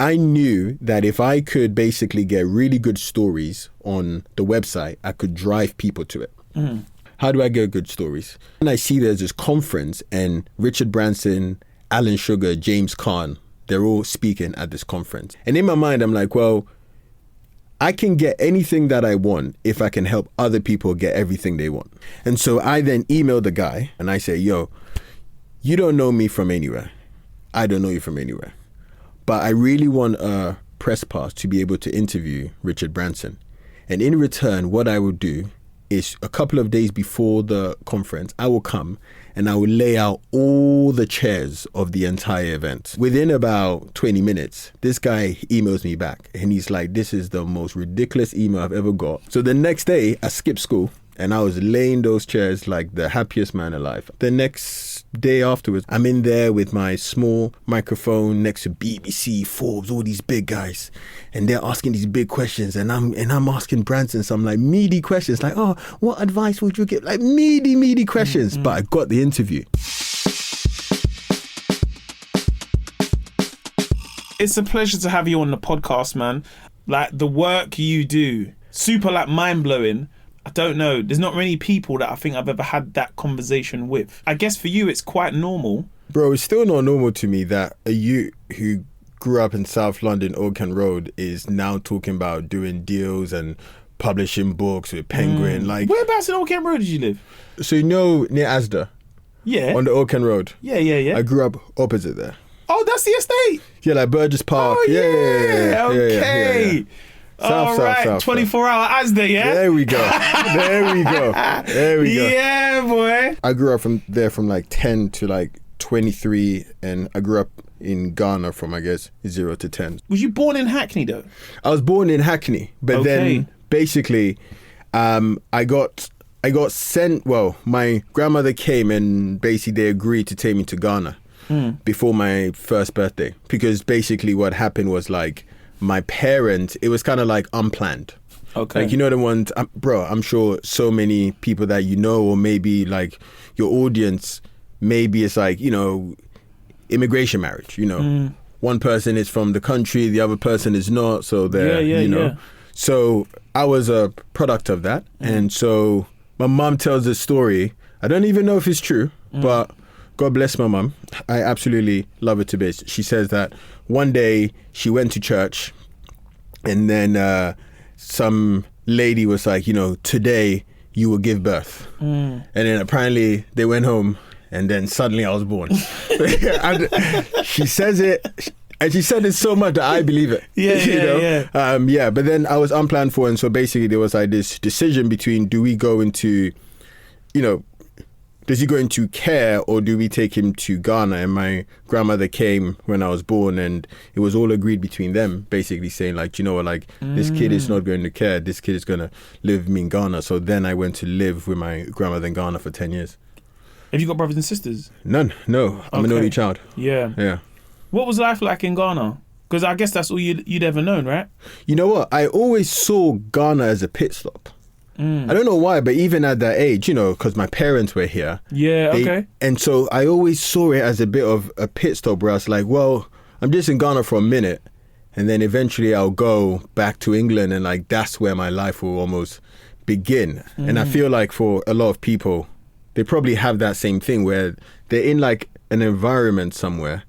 I knew that if I could basically get really good stories on the website, I could drive people to it. How do I get good stories? And I see there's this conference and Richard Branson, Alan Sugar, James Caan, they're all speaking at this conference. And in my mind, I'm like, well, I can get anything that I want if I can help other people get everything they want. And so I then email the guy and I say, yo, you don't know me from anywhere. I don't know you from anywhere. But I really want a press pass to be able to interview Richard Branson. And in return, what I will do is a couple of days before the conference, I will come and I will lay out all the chairs of the entire event. Within about 20 minutes, this guy emails me back and he's like, this is the most ridiculous email I've ever got. So the next day, I skipped school and I was laying those chairs like the happiest man alive. The next day afterwards, I'm in there with my small microphone next to BBC, Forbes, all these big guys. And they're asking these big questions and I'm asking Branson some like meaty questions like, oh, what advice would you give? Like meaty questions. But I got the interview. It's a pleasure to have you on the podcast, man. Like the work you do, super like mind-blowing. I don't know. There's not many people that I think I've ever had that conversation with. I guess for you, it's quite normal. Bro, it's still not normal to me that a youth who grew up in South London, Oakham Road, is now talking about doing deals and publishing books with Penguin. Like, whereabouts in Oakham Road did you live? So you know near Asda? Yeah. On the Oakham Road? Yeah. I grew up opposite there. Oh, that's the estate? Yeah, like Burgess Park. Oh, yeah. Okay. Yeah. South, 24-hour Asda, yeah? There we go. Yeah, boy. I grew up from like 10 to like 23, and I grew up in Ghana from, I guess, 0 to 10. Was you born in Hackney, though? I was born in Hackney, but then basically I got sent, well, my grandmother came and basically they agreed to take me to Ghana before my first birthday, because basically what happened was like, my parents, it was kind of like unplanned. Okay. Like, you know the ones, bro, I'm sure so many people that you know, or maybe like your audience, maybe it's like, you know, immigration marriage, you know. One person is from the country, the other person is not, so they're, you know. Yeah. So I was a product of that. And so my mom tells this story. I don't even know if it's true, but God bless my mom. I absolutely love her to bits. She says that one day she went to church and then some lady was like, you know, today you will give birth. And then apparently they went home and then suddenly I was born. She says it, and she said it so much that I believe it. Yeah. But then I was unplanned for, and so basically there was like this decision between, do we go into, you know, does he go into care or do we take him to Ghana? And my grandmother came when I was born, and it was all agreed between them, basically saying like, you know what, like this kid is not going to care. This kid is going to live with me in Ghana. So then I went to live with my grandmother in Ghana for 10 years. Have you got brothers and sisters? None, no. I'm an only child. Yeah. What was life like in Ghana? Because I guess that's all you'd ever known, right? You know what? I always saw Ghana as a pit stop. I don't know why, but even at that age, you know, because my parents were here. Yeah, okay. And so I always saw it as a bit of a pit stop where I was like, well, I'm just in Ghana for a minute, and then eventually I'll go back to England, and like that's where my life will almost begin. And I feel like for a lot of people, they probably have that same thing where they're in like an environment somewhere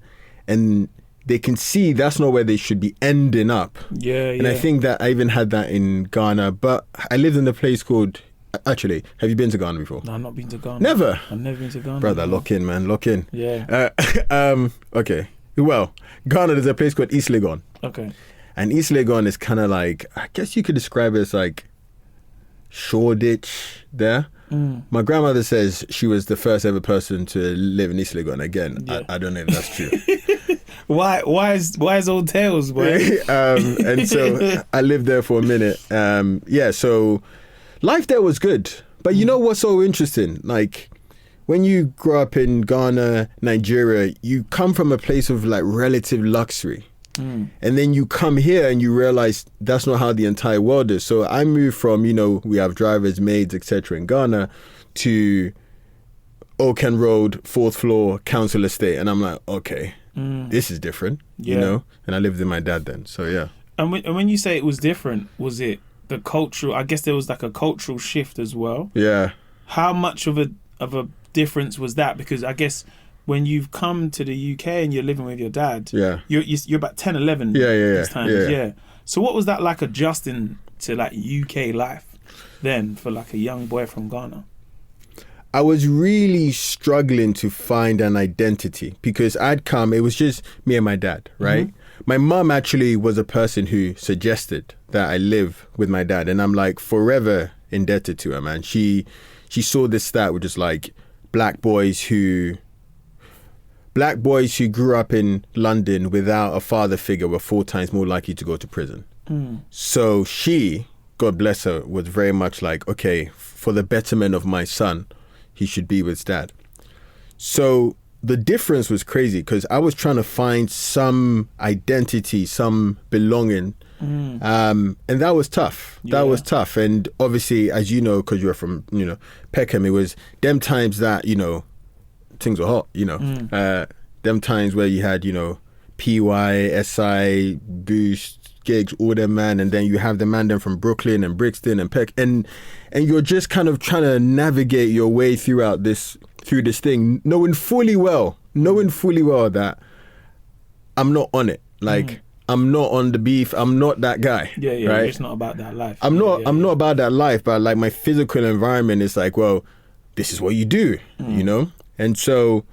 and they can see that's not where they should be ending up. Yeah. And I think that I even had that in Ghana, but I lived in a place called, actually, have you been to Ghana before? No, I've not been to Ghana. Never? I've never been to Ghana. Brother, lock in, man, lock in. Yeah. Okay. Well, Ghana, there's a place called East Legon. Okay. And East Legon is kind of like, I guess you could describe it as like Shoreditch there. My grandmother says she was the first ever person to live in East Legon. Again, yeah. I don't know if that's true. Why is old tales, boy? And so I lived there for a minute. So life there was good. But you know what's so interesting? Like when you grow up in Ghana, Nigeria, you come from a place of like relative luxury. And then you come here and you realize that's not how the entire world is. So I moved from, you know, we have drivers, maids, etc. in Ghana to Oakham Road, 4th floor, council estate. And I'm like, okay, this is different, Yeah. you know? And I lived with my dad then, so yeah. And when you say it was different, was it the cultural? I guess there was like a cultural shift as well. Yeah. How much of a difference was that? Because I guess when you've come to the UK and you're living with your dad, Yeah. you're about 10, 11 Yeah. these times. Yeah. So what was that like adjusting to like UK life then for like a young boy from Ghana? I was really struggling to find an identity because it was just me and my dad, right? My mum actually was a person who suggested that I live with my dad, and I'm like forever indebted to her, man. She saw this stat, which is like black boys who grew up in London without a father figure were 4 times more likely to go to prison. So she, God bless her, was very much like, okay, for the betterment of my son, he should be with his dad. So the difference was crazy because I was trying to find some identity, some belonging. And that was tough. That was tough. And obviously, as you know, because you're from, Peckham, it was them times that, things were hot, them times where you had, PY, SI, Boost, gigs, all them, man, and then you have the man then from Brooklyn and Brixton and Peck, and you're just kind of trying to navigate your way through this thing, knowing fully well that I'm not on it. Like I'm not on the beef. I'm not that guy. Yeah, right? It's not about that life. I'm not about that life, but like my physical environment is like, well, this is what you do, and so.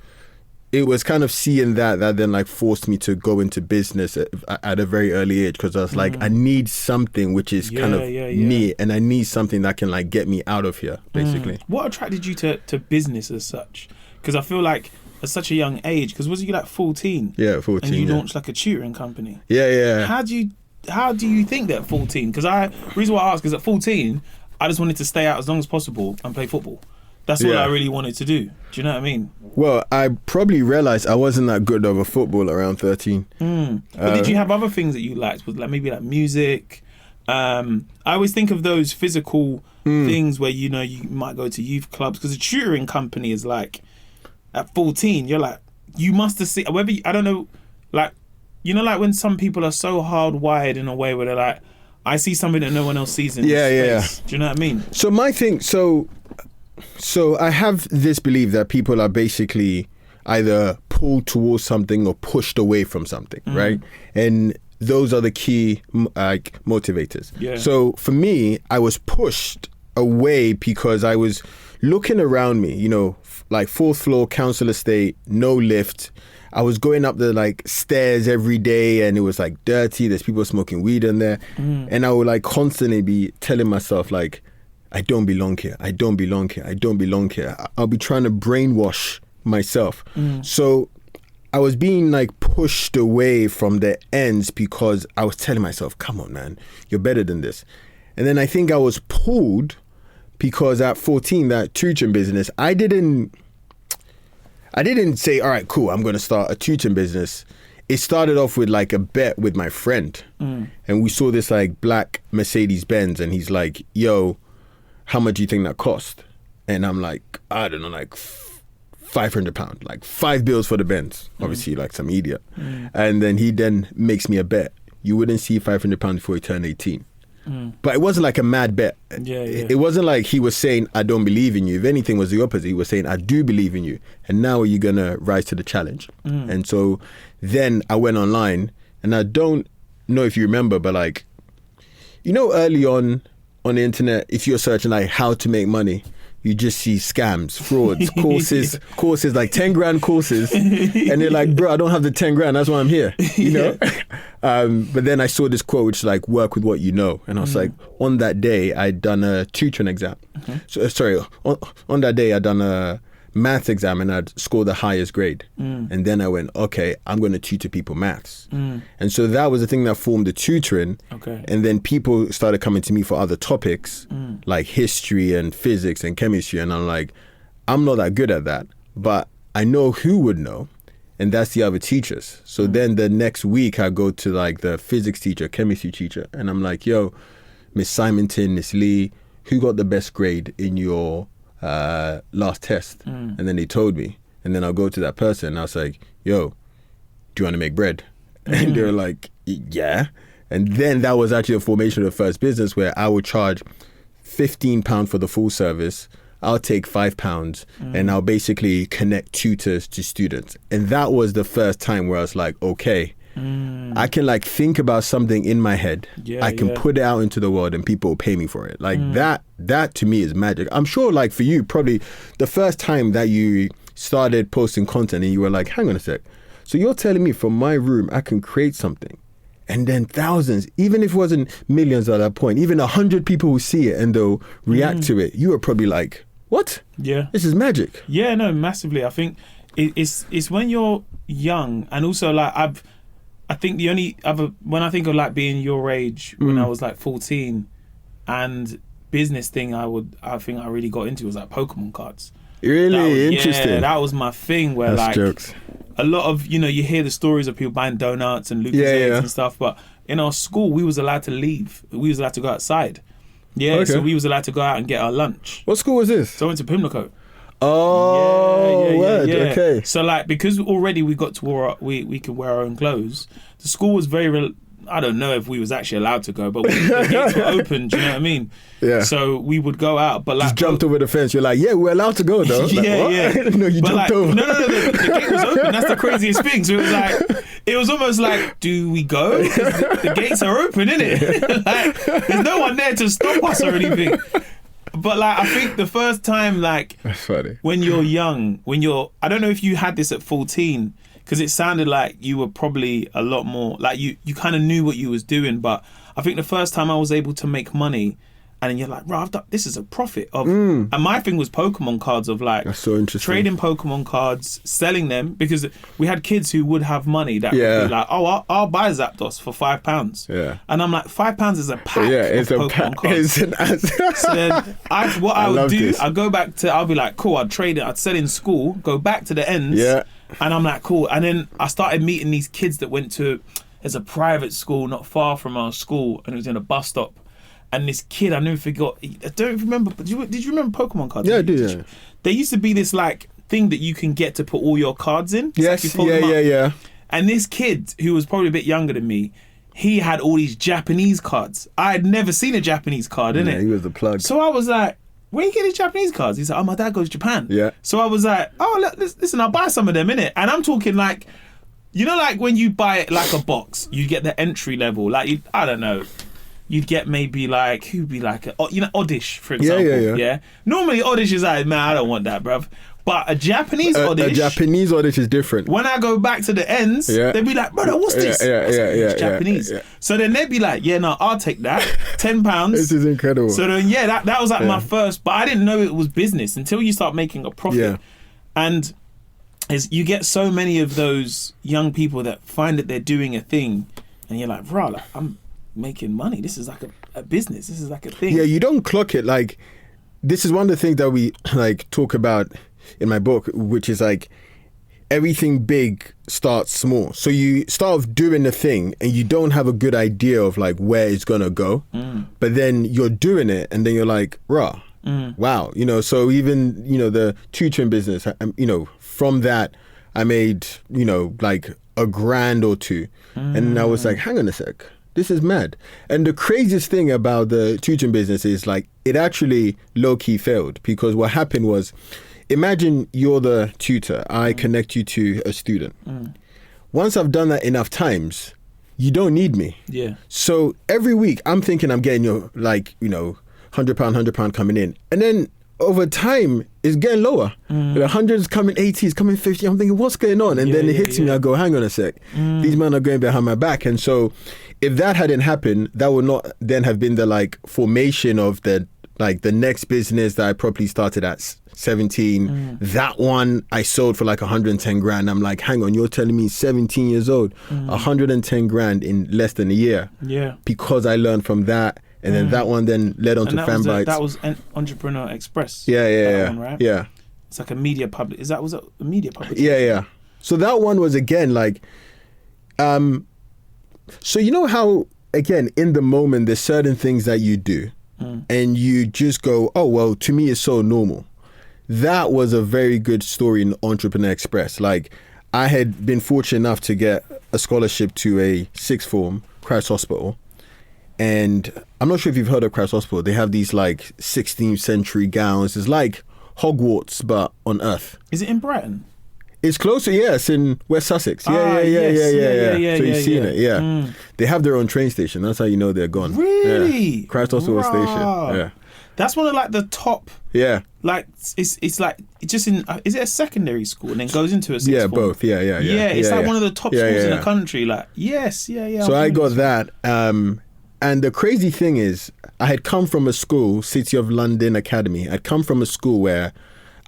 It was kind of seeing that then like forced me to go into business at a very early age because I was like, I need something which is kind of me, and I need something that can like get me out of here, basically. What attracted you to business as such? Because I feel like at such a young age, because was you like 14? Yeah, 14. And you launched like a tutoring company. Yeah. How do you think that at 14? Because the reason why I ask is at 14, I just wanted to stay out as long as possible and play football. That's all I really wanted to do. Do you know what I mean? Well, I probably realised I wasn't that good of a footballer around 13. But did you have other things that you liked? Was maybe like music? I always think of those physical things where, you might go to youth clubs. Because a tutoring company is like, at 14, you're like, you must have seen, I don't know, like, like when some people are so hardwired in a way where they're like, I see something that no one else sees in this space. Do you know what I mean? So my thing, So I have this belief that people are basically either pulled towards something or pushed away from something, right? And those are the key motivators. Yeah. So for me, I was pushed away because I was looking around me, like 4th floor council estate, no lift. I was going up the like stairs every day and it was like dirty. There's people smoking weed in there. And I would like constantly be telling myself like, I don't belong here. I don't belong here. I don't belong here. I'll be trying to brainwash myself. So I was being like pushed away from the ends because I was telling myself, come on, man, you're better than this. And then I think I was pulled because at 14, that tutoring business, I didn't say, all right, cool, I'm going to start a tutoring business. It started off with like a bet with my friend. And we saw this like black Mercedes Benz and he's like, yo, how much do you think that cost? And I'm like, I don't know, like £500, like 5 bills for the Benz. Obviously, like some idiot. And then he makes me a bet. You wouldn't see £500 before you turn 18. But it wasn't like a mad bet. It wasn't like he was saying, I don't believe in you. If anything, was the opposite. He was saying, I do believe in you. And now are you going to rise to the challenge? And so then I went online, and I don't know if you remember, but like, early on the internet, if you're searching like how to make money, you just see scams, frauds, courses like 10 grand courses. And they're like, bro, I don't have the 10 grand. That's why I'm here, But then I saw this quote, which is like, work with what you know. And I was like, on that day, I'd done a tutoring exam. So, on that day, I'd done a maths exam and I'd scored the highest grade. And then I went, okay, I'm going to tutor people maths. And so that was the thing that formed the tutoring. Okay. And then people started coming to me for other topics like history and physics and chemistry. And I'm like, I'm not that good at that, but I know who would know. And that's the other teachers. So then the next week I go to like the physics teacher, chemistry teacher. And I'm like, yo, Miss Simonton, Miss Lee, who got the best grade in your last test? And then they told me. And then I'll go to that person and I was like, yo, do you want to make bread? And they were like, yeah. And then that was actually the formation of the first business, where I would charge £15 for the full service. I'll take £5 and I'll basically connect tutors to students. And that was the first time where I was like, okay, I can like think about something in my head. I can put it out into the world and people will pay me for it. Like that to me is magic. I'm sure like for you, probably the first time that you started posting content and you were like, hang on a sec. So you're telling me from my room, I can create something, and then thousands, even if it wasn't millions at that point, even 100 people who see it and they'll react to it, you were probably like, what? Yeah. This is magic. Yeah, no, massively. I think it's when you're young, and also like I think the only other, when I think of like being your age, when I was like 14, and business thing I think I really got into was like Pokemon cards. Really interesting. Yeah, that was my thing, where That's like jokes. A lot of, you hear the stories of people buying donuts and Lucasades and stuff, but in our school we was allowed to leave. We was allowed to go outside. Yeah, okay. So we was allowed to go out and get our lunch. What school was this? So I went to Pimlico. Oh, word. Okay. So like, because already we got to wear we could wear our own clothes, the school was very, I don't know if we was actually allowed to go, but the gates were open, do you know what I mean? Yeah. So we would go out, but like... Just jumped over the fence. You're like, yeah, we're allowed to go though. No, you jumped over. No, the gate was open. That's the craziest thing. So it was almost like, do we go? Because the gates are open, innit? Like, there's no one there to stop us or anything. But like, I think the first time, like... That's funny. When you're young, I don't know if you had this at 14, because it sounded like you were probably a lot more, like you kind of knew what you was doing, but I think the first time I was able to make money, and then you're like, right, this is a profit of, and my thing was Pokemon cards, of like, that's so interesting, trading Pokemon cards, selling them, because we had kids who would have money that would be like, oh, I'll buy Zapdos for £5. Yeah. And I'm like, £5 is a pack of Pokemon cards. So then I go back to, I'll be like, cool, I'd trade it, I'd sell in school, go back to the ends. Yeah. And I'm like, cool. And then I started meeting these kids that went to, there's a private school not far from our school, and it was in a bus stop. And this kid, I never forgot, I don't remember, but did you remember Pokemon cards? Yeah, I do, yeah. There used to be this like thing that you can get to put all your cards in. Yes, yeah. And this kid, who was probably a bit younger than me, he had all these Japanese cards. I had never seen a Japanese card, innit? Yeah, he was the plug. So I was like, where you get these Japanese cards? He's like, oh, my dad goes to Japan. Yeah. So I was like, oh, listen, I'll buy some of them, innit? And I'm talking like, like when you buy like a box, you get the entry level. Like, I don't know. You'd get maybe like, who'd be like, Oddish, for example. Yeah. Normally Oddish is like, man, I don't want that, bruv. But a Japanese Oddish. A Japanese Oddish is different. When I go back to the ends, they'd be like, brother, what's this? It's Japanese. Yeah. So then they'd be like, yeah, no, I'll take that. £10. This is incredible. So then, that was like my first, but I didn't know it was business until you start making a profit. Yeah. And you get so many of those young people that find that they're doing a thing, and you're like, bro, I'm making money. This is like a business. This is like a thing. Yeah, you don't clock it. Like, this is one of the things that we like talk about in my book, which is like, everything big starts small. So you start off doing the thing and you don't have a good idea of like where it's gonna go, but then you're doing it and then you're like, wow, so even, the tutoring business, from that I made, like $1,000 or $2,000. And I was like, hang on a sec, this is mad. And the craziest thing about the tutoring business is like, it actually low-key failed, because what happened was, imagine you're the tutor, I connect you to a student. Once I've done that enough times, you don't need me. Yeah. So every week I'm thinking I'm getting £100 coming in. And then over time, it's getting lower. The hundreds coming 80s, coming 50. I'm thinking, what's going on? And then it hits me. I go, hang on a sec. These men are going behind my back. And so if that hadn't happened, that would not then have been the like formation of the next business that I probably started at 17. That one I sold for like 110 grand. I'm like, hang on, you're telling me 17 years old, 110 grand in less than a year. Yeah. Because I learned from that. And then that one then led on to Fanbytes. That was an Entrepreneur Express. Yeah. One, right? Yeah. It's like a media public. Was it a media public? Yeah. So that one was again like, so you know how, again, in the moment, there's certain things that you do and you just go, oh, well, to me, it's so normal. That was a very good story in Entrepreneur Express. Like, I had been fortunate enough to get a scholarship to a sixth form, Christ Hospital. And I'm not sure if you've heard of Christ Hospital. They have these like 16th century gowns. It's like Hogwarts, but on Earth. Is it in Brighton? It's closer, yes, in West Sussex. Yeah. So you've seen it, yeah. They have their own train station. That's how you know they're gone. Really? Yeah. Christ Hospital Station. Yeah. That's one of like the top. Yeah. Like it's like just in. Is it a secondary school and then goes into a sixth form? Both. Yeah. Yeah, it's like one of the top schools in the country. Like yes. So I got that. And the crazy thing is, I had come from a school, City of London Academy. I'd come from a school where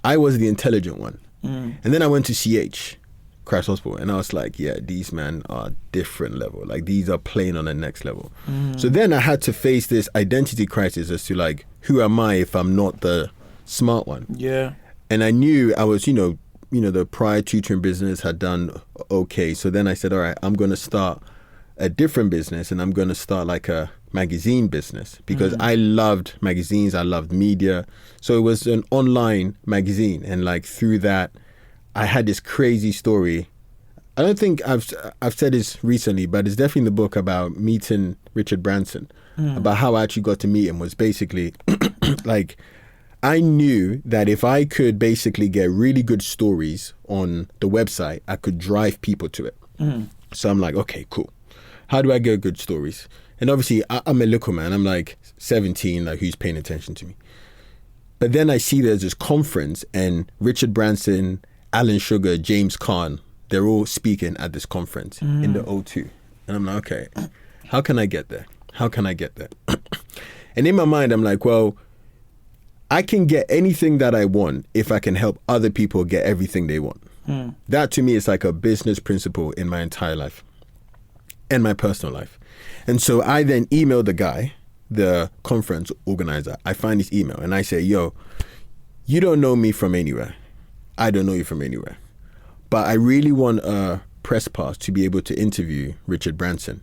I was the intelligent one. And then I went to CH, Christ Hospital, and I was like, yeah, these men are different level. Like, these are playing on the next level. So then I had to face this identity crisis as to, like, who am I if I'm not the smart one? Yeah. And I knew I was, the prior tutoring business had done okay. So then I said, all right, I'm going to start a different business, and I'm going to start like a magazine business, because I loved magazines, I loved media. So it was an online magazine, and like through that I had this crazy story. I don't think I've said this recently, but it's definitely in the book about meeting Richard Branson. About how I actually got to meet him was basically like, I knew that if I could basically get really good stories on the website, I could drive people to it. So I'm like, okay, cool. How do I get good stories? And obviously, I'm a little man. I'm like 17, like who's paying attention to me? But then I see there's this conference, and Richard Branson, Alan Sugar, James Caan, they're all speaking at this conference in the O2. And I'm like, okay, how can I get there? How can I get there? And in my mind, I'm like, well, I can get anything that I want if I can help other people get everything they want. That to me is like a business principle in my entire life and my personal life. And so I then emailed the guy, the conference organizer. I find his email and I say, yo, you don't know me from anywhere. I don't know you from anywhere. But I really want a press pass to be able to interview Richard Branson.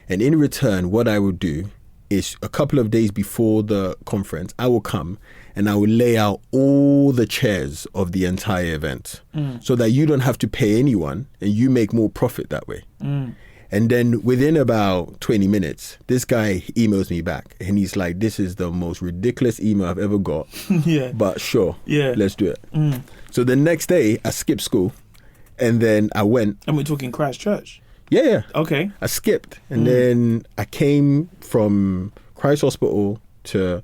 And in return, what I will do is a couple of days before the conference, I will come and I will lay out all the chairs of the entire event so that you don't have to pay anyone and you make more profit that way. And then within about 20 minutes, this guy emails me back and he's like, this is the most ridiculous email I've ever got. But sure, let's do it. So the next day I skipped school and then I went. And we're talking Christchurch? Yeah. Okay. I skipped and then I came from Christ Hospital to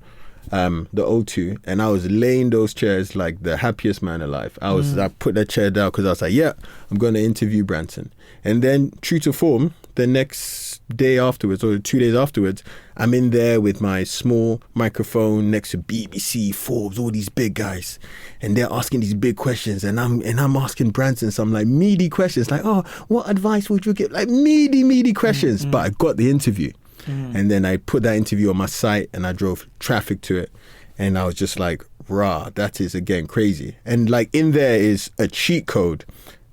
the O2 and I was laying those chairs like the happiest man alive. I put that chair down because I was like, yeah, I'm going to interview Branson. And then true to form, the next day afterwards or 2 days afterwards, I'm in there with my small microphone next to BBC, Forbes, all these big guys, and they're asking these big questions, and I'm asking Branson some like meaty questions, like, oh, what advice would you give? Like meaty questions. But I got the interview. And then I put that interview on my site and I drove traffic to it. And I was just like, rah, that is again crazy. And like in there is a cheat code,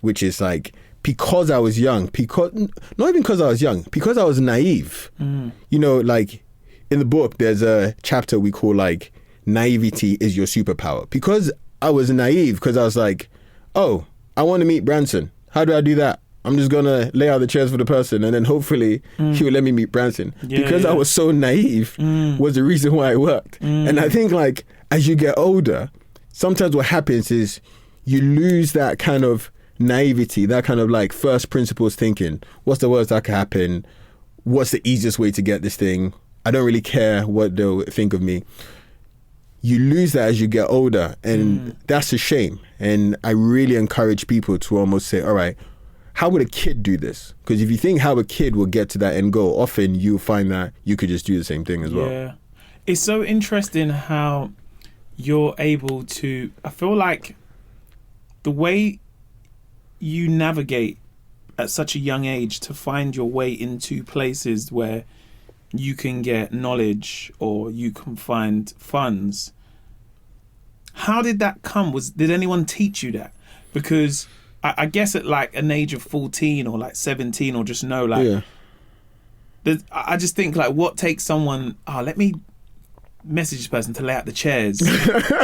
which is like, because I was young, not even because I was young, because I was naive. You know, like in the book, there's a chapter we call like, naivety is your superpower. Because I was naive, because I was like, oh, I want to meet Branson. How do I do that? I'm just going to lay out the chairs for the person and then hopefully he will let me meet Branson. Because I was so naive was the reason why it worked. And I think like as you get older, sometimes what happens is you lose that kind of naivety, that kind of like first principles thinking. What's the worst that could happen? What's the easiest way to get this thing? I don't really care what they'll think of me. You lose that as you get older and that's a shame. And I really encourage people to almost say, all right, how would a kid do this? Because if you think how a kid will get to that end goal, often you'll find that you could just do the same thing as well. Yeah. It's so interesting how you're able to, I feel like the way you navigate at such a young age to find your way into places where you can get knowledge or you can find funds. How did that come? Did anyone teach you that? Because I guess at like an age of 14 or like 17 or just know like, I just think like what takes someone, let me message this person to lay out the chairs. Do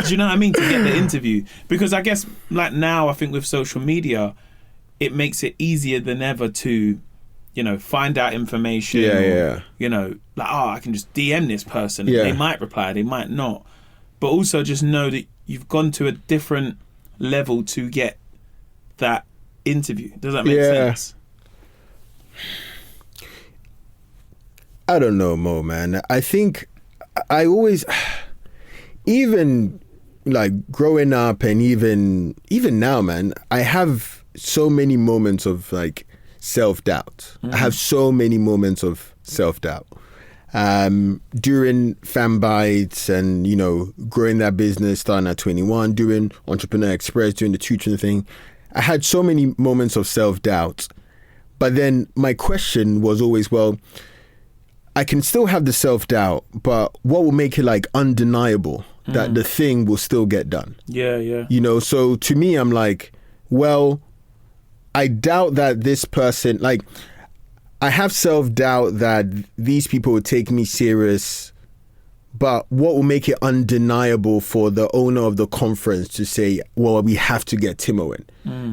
you know what I mean? To get the interview. Because I guess like now I think with social media, it makes it easier than ever to, you know, find out information. Or, you know, like, I can just DM this person. And they might reply, they might not. But also just know that you've gone to a different level to get that interview. Does that make sense? I don't know, Mo, man. I think I always, even like growing up and even now, man, I have so many moments of like self-doubt. I have so many moments of self-doubt. During Fanbytes and, you know, growing that business, starting at 21, doing Entrepreneur Express, doing the tutoring thing, I had so many moments of self-doubt. But then my question was always, well, I can still have the self-doubt, but what will make it like undeniable that the thing will still get done? Yeah. You know, so to me, I'm like, well, I doubt that this person, like, I have self-doubt that these people would take me serious, but what will make it undeniable for the owner of the conference to say, well, we have to get Timo in?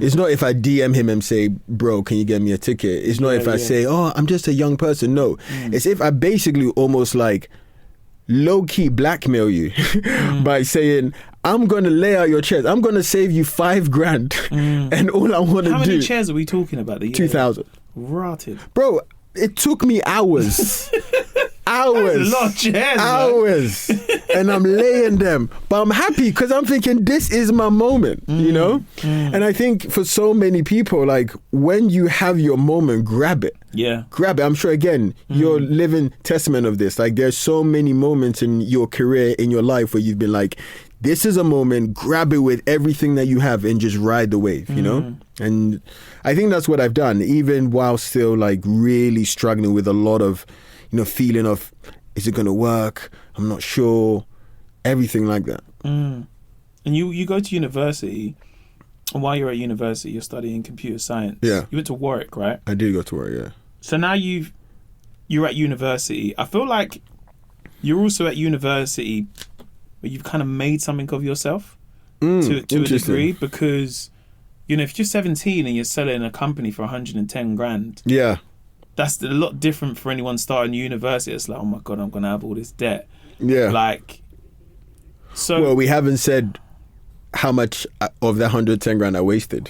It's not if I DM him and say, bro, can you get me a ticket? It's not if I say, oh, I'm just a young person. No, it's if I basically almost like low-key blackmail you by saying, I'm going to lay out your chairs. I'm going to save you $5,000. And all I want to do... How many chairs are we talking about? 2,000. Rotted. Bro, it took me hours. Hours. That's a lot of chairs, hours. And I'm laying them. But I'm happy because I'm thinking this is my moment, you know? And I think for so many people, like when you have your moment, grab it. Yeah. Grab it. I'm sure, again, you're living testament of this. Like there's so many moments in your career, in your life where you've been like, this is a moment, grab it with everything that you have and just ride the wave, you know? And I think that's what I've done, even while still like really struggling with a lot of, you know, feeling of, is it going to work? I'm not sure. Everything like that. And you go to university, and while you're at university, you're studying computer science. Yeah. You went to Warwick, right? I did go to Warwick, yeah. So now you're at university. I feel like you're also at university where you've kind of made something of yourself to a degree, because, you know, if you're 17 and you're selling a company for 110 grand, that's a lot different for anyone starting university. It's like, oh my God, I'm going to have all this debt. Yeah. Like, so. Well, we haven't said how much of that 110 grand I wasted.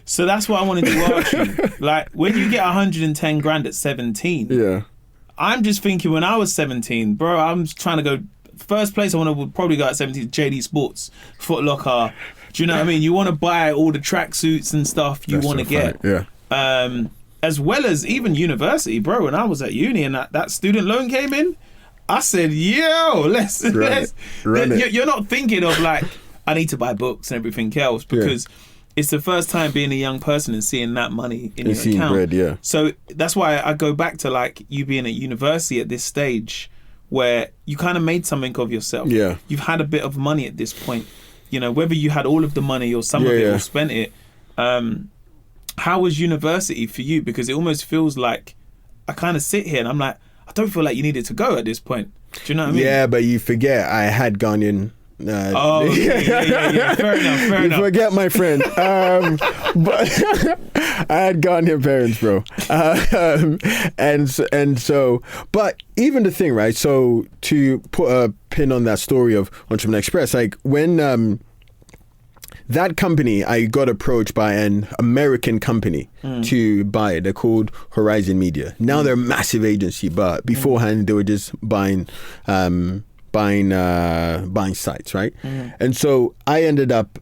So that's what I wanted to ask you. Like, when you get 110 grand at 17, I'm just thinking when I was 17, bro, I'm trying to go. First place I would probably go at 17 is JD Sports, Foot Locker. Do you know what I mean? You want to buy all the tracksuits and stuff you want to get. Yeah. As well as even university, bro. When I was at uni and that student loan came in, I said, yo, let's run it. You're not thinking of like, I need to buy books and everything else, because it's the first time being a young person and seeing that money in your account. Bread, So that's why I go back to like you being at university at this stage, where you kind of made something of yourself. Yeah. You've had a bit of money at this point. You know, whether you had all of the money or some of it or spent it. How was university for you? Because it almost feels like I kind of sit here and I'm like, I don't feel like you needed to go at this point. Do you know what I mean? Yeah, but you forget I had gone in. Yeah. Fair enough. You forget, my friend. But I had Ghanaian parents, bro. And so, but even the thing, right? So to put a pin on that story of Entrepreneur Express, like when that company, I got approached by an American company to buy it. They're called Horizon Media. Now they're a massive agency, but beforehand they were just buying sites, right? And so I ended up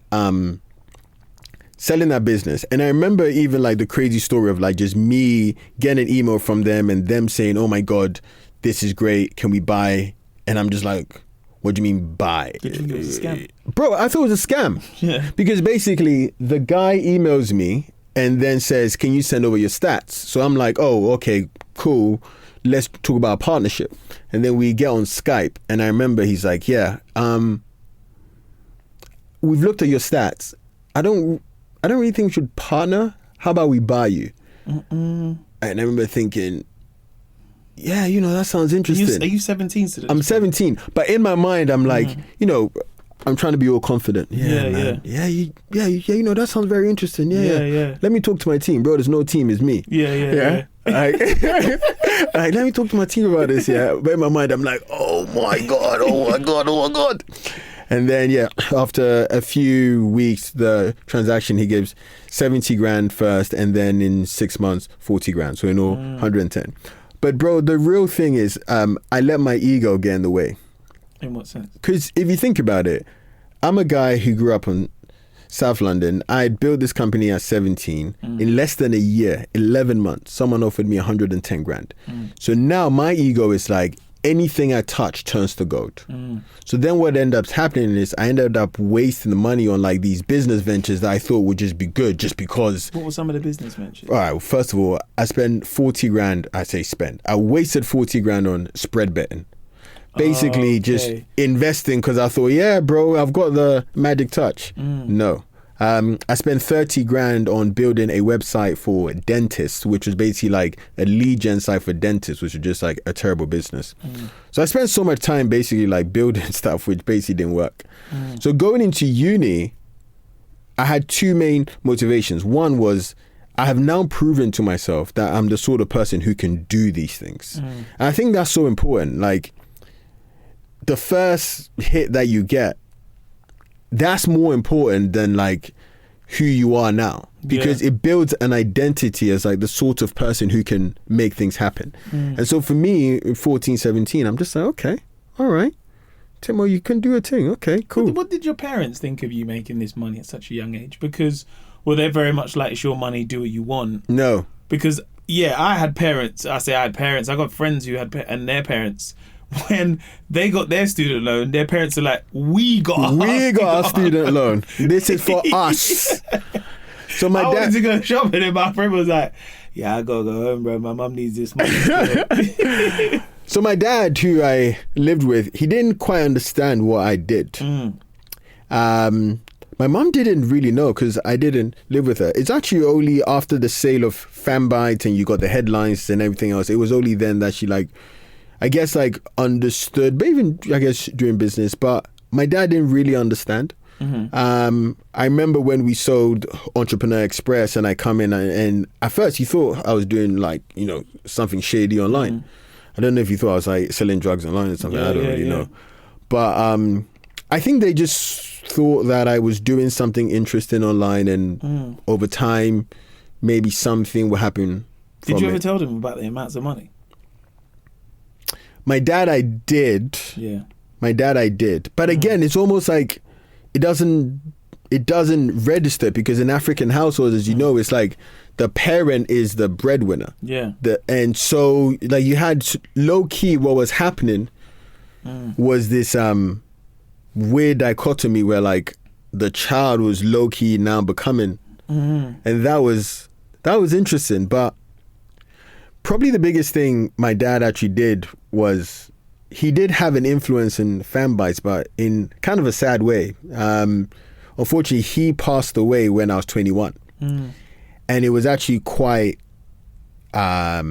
selling that business. And I remember even like the crazy story of like just me getting an email from them and them saying, oh my God, this is great, can we buy? And I'm just like, what do you mean buy? Did you think it was a scam? Bro, I thought it was a scam. Yeah. Because basically the guy emails me and then says, can you send over your stats? So I'm like, oh, okay, cool. Let's talk about a partnership. And then we get on Skype and I remember he's like, yeah, we've looked at your stats. I don't really think we should partner. How about we buy you? And I remember thinking, yeah, you know, that sounds interesting. Are you 17 still? I'm 17. But in my mind, I'm like, you know, I'm trying to be all confident. Yeah, man. You know, that sounds very interesting. Yeah. Let me talk to my team, bro. There's no team, it's me. Yeah. Like, like, let me talk to my team about this. Yeah, but in my mind, I'm like, oh my god. And then after a few weeks, the transaction, he gives 70 grand first, and then in 6 months, 40 grand. So in all, 110. But bro, the real thing is, I let my ego get in the way. In what sense? Because if you think about it, I'm a guy who grew up in South London. I built this company at 17. In less than a year, 11 months, someone offered me 110 grand. So now my ego is like, anything I touch turns to gold. So then what ended up happening is I ended up wasting the money on like these business ventures that I thought would just be good just because. What were some of the business ventures? All right, well, first of all, I spent 40 grand. I wasted 40 grand on spread betting. Basically just investing because I thought, yeah, bro, I've got the magic touch. No. I spent 30 grand on building a website for dentists, which was basically like a lead gen site for dentists, which was just like a terrible business. So I spent so much time basically like building stuff, which basically didn't work. So going into uni, I had two main motivations. One was I have now proven to myself that I'm the sort of person who can do these things. And I think that's so important. Like the first hit that you get, that's more important than like who you are now, because it builds an identity as like the sort of person who can make things happen. And so for me in 14, 17, I'm just like, okay, all right, Timo, you can do a thing. Okay, cool. What did your parents think of you making this money at such a young age? Because they're very much like, it's your money, do what you want. No. Because I had parents. I got friends who had and their parents, when they got their student loan, their parents are like, we got our student loan. This is for us. So I wanted to go shopping and my friend was like, yeah, I gotta go home, bro. My mum needs this money. So my dad, who I lived with, he didn't quite understand what I did. My mum didn't really know because I didn't live with her. It's actually only after the sale of Fanbytes and you got the headlines and everything else, it was only then that she understood, but even I guess doing business, but my dad didn't really understand. I remember when we sold Entrepreneur Express and I come in and at first he thought I was doing like, you know, something shady online. I don't know if he thought I was like selling drugs online or something. I don't really know. But I think they just thought that I was doing something interesting online and over time maybe something will happen. Did you ever tell them about the amounts of money? My dad, I did. Yeah. My dad, I did. But again, it's almost like it doesn't register because in African households, as you know, it's like the parent is the breadwinner. Yeah. And so like you had low key what was happening was this weird dichotomy where like the child was low key now becoming, and that was interesting. But probably the biggest thing my dad actually did was he did have an influence in Fanbytes, but in kind of a sad way. Unfortunately, he passed away when I was 21. And it was actually quite, I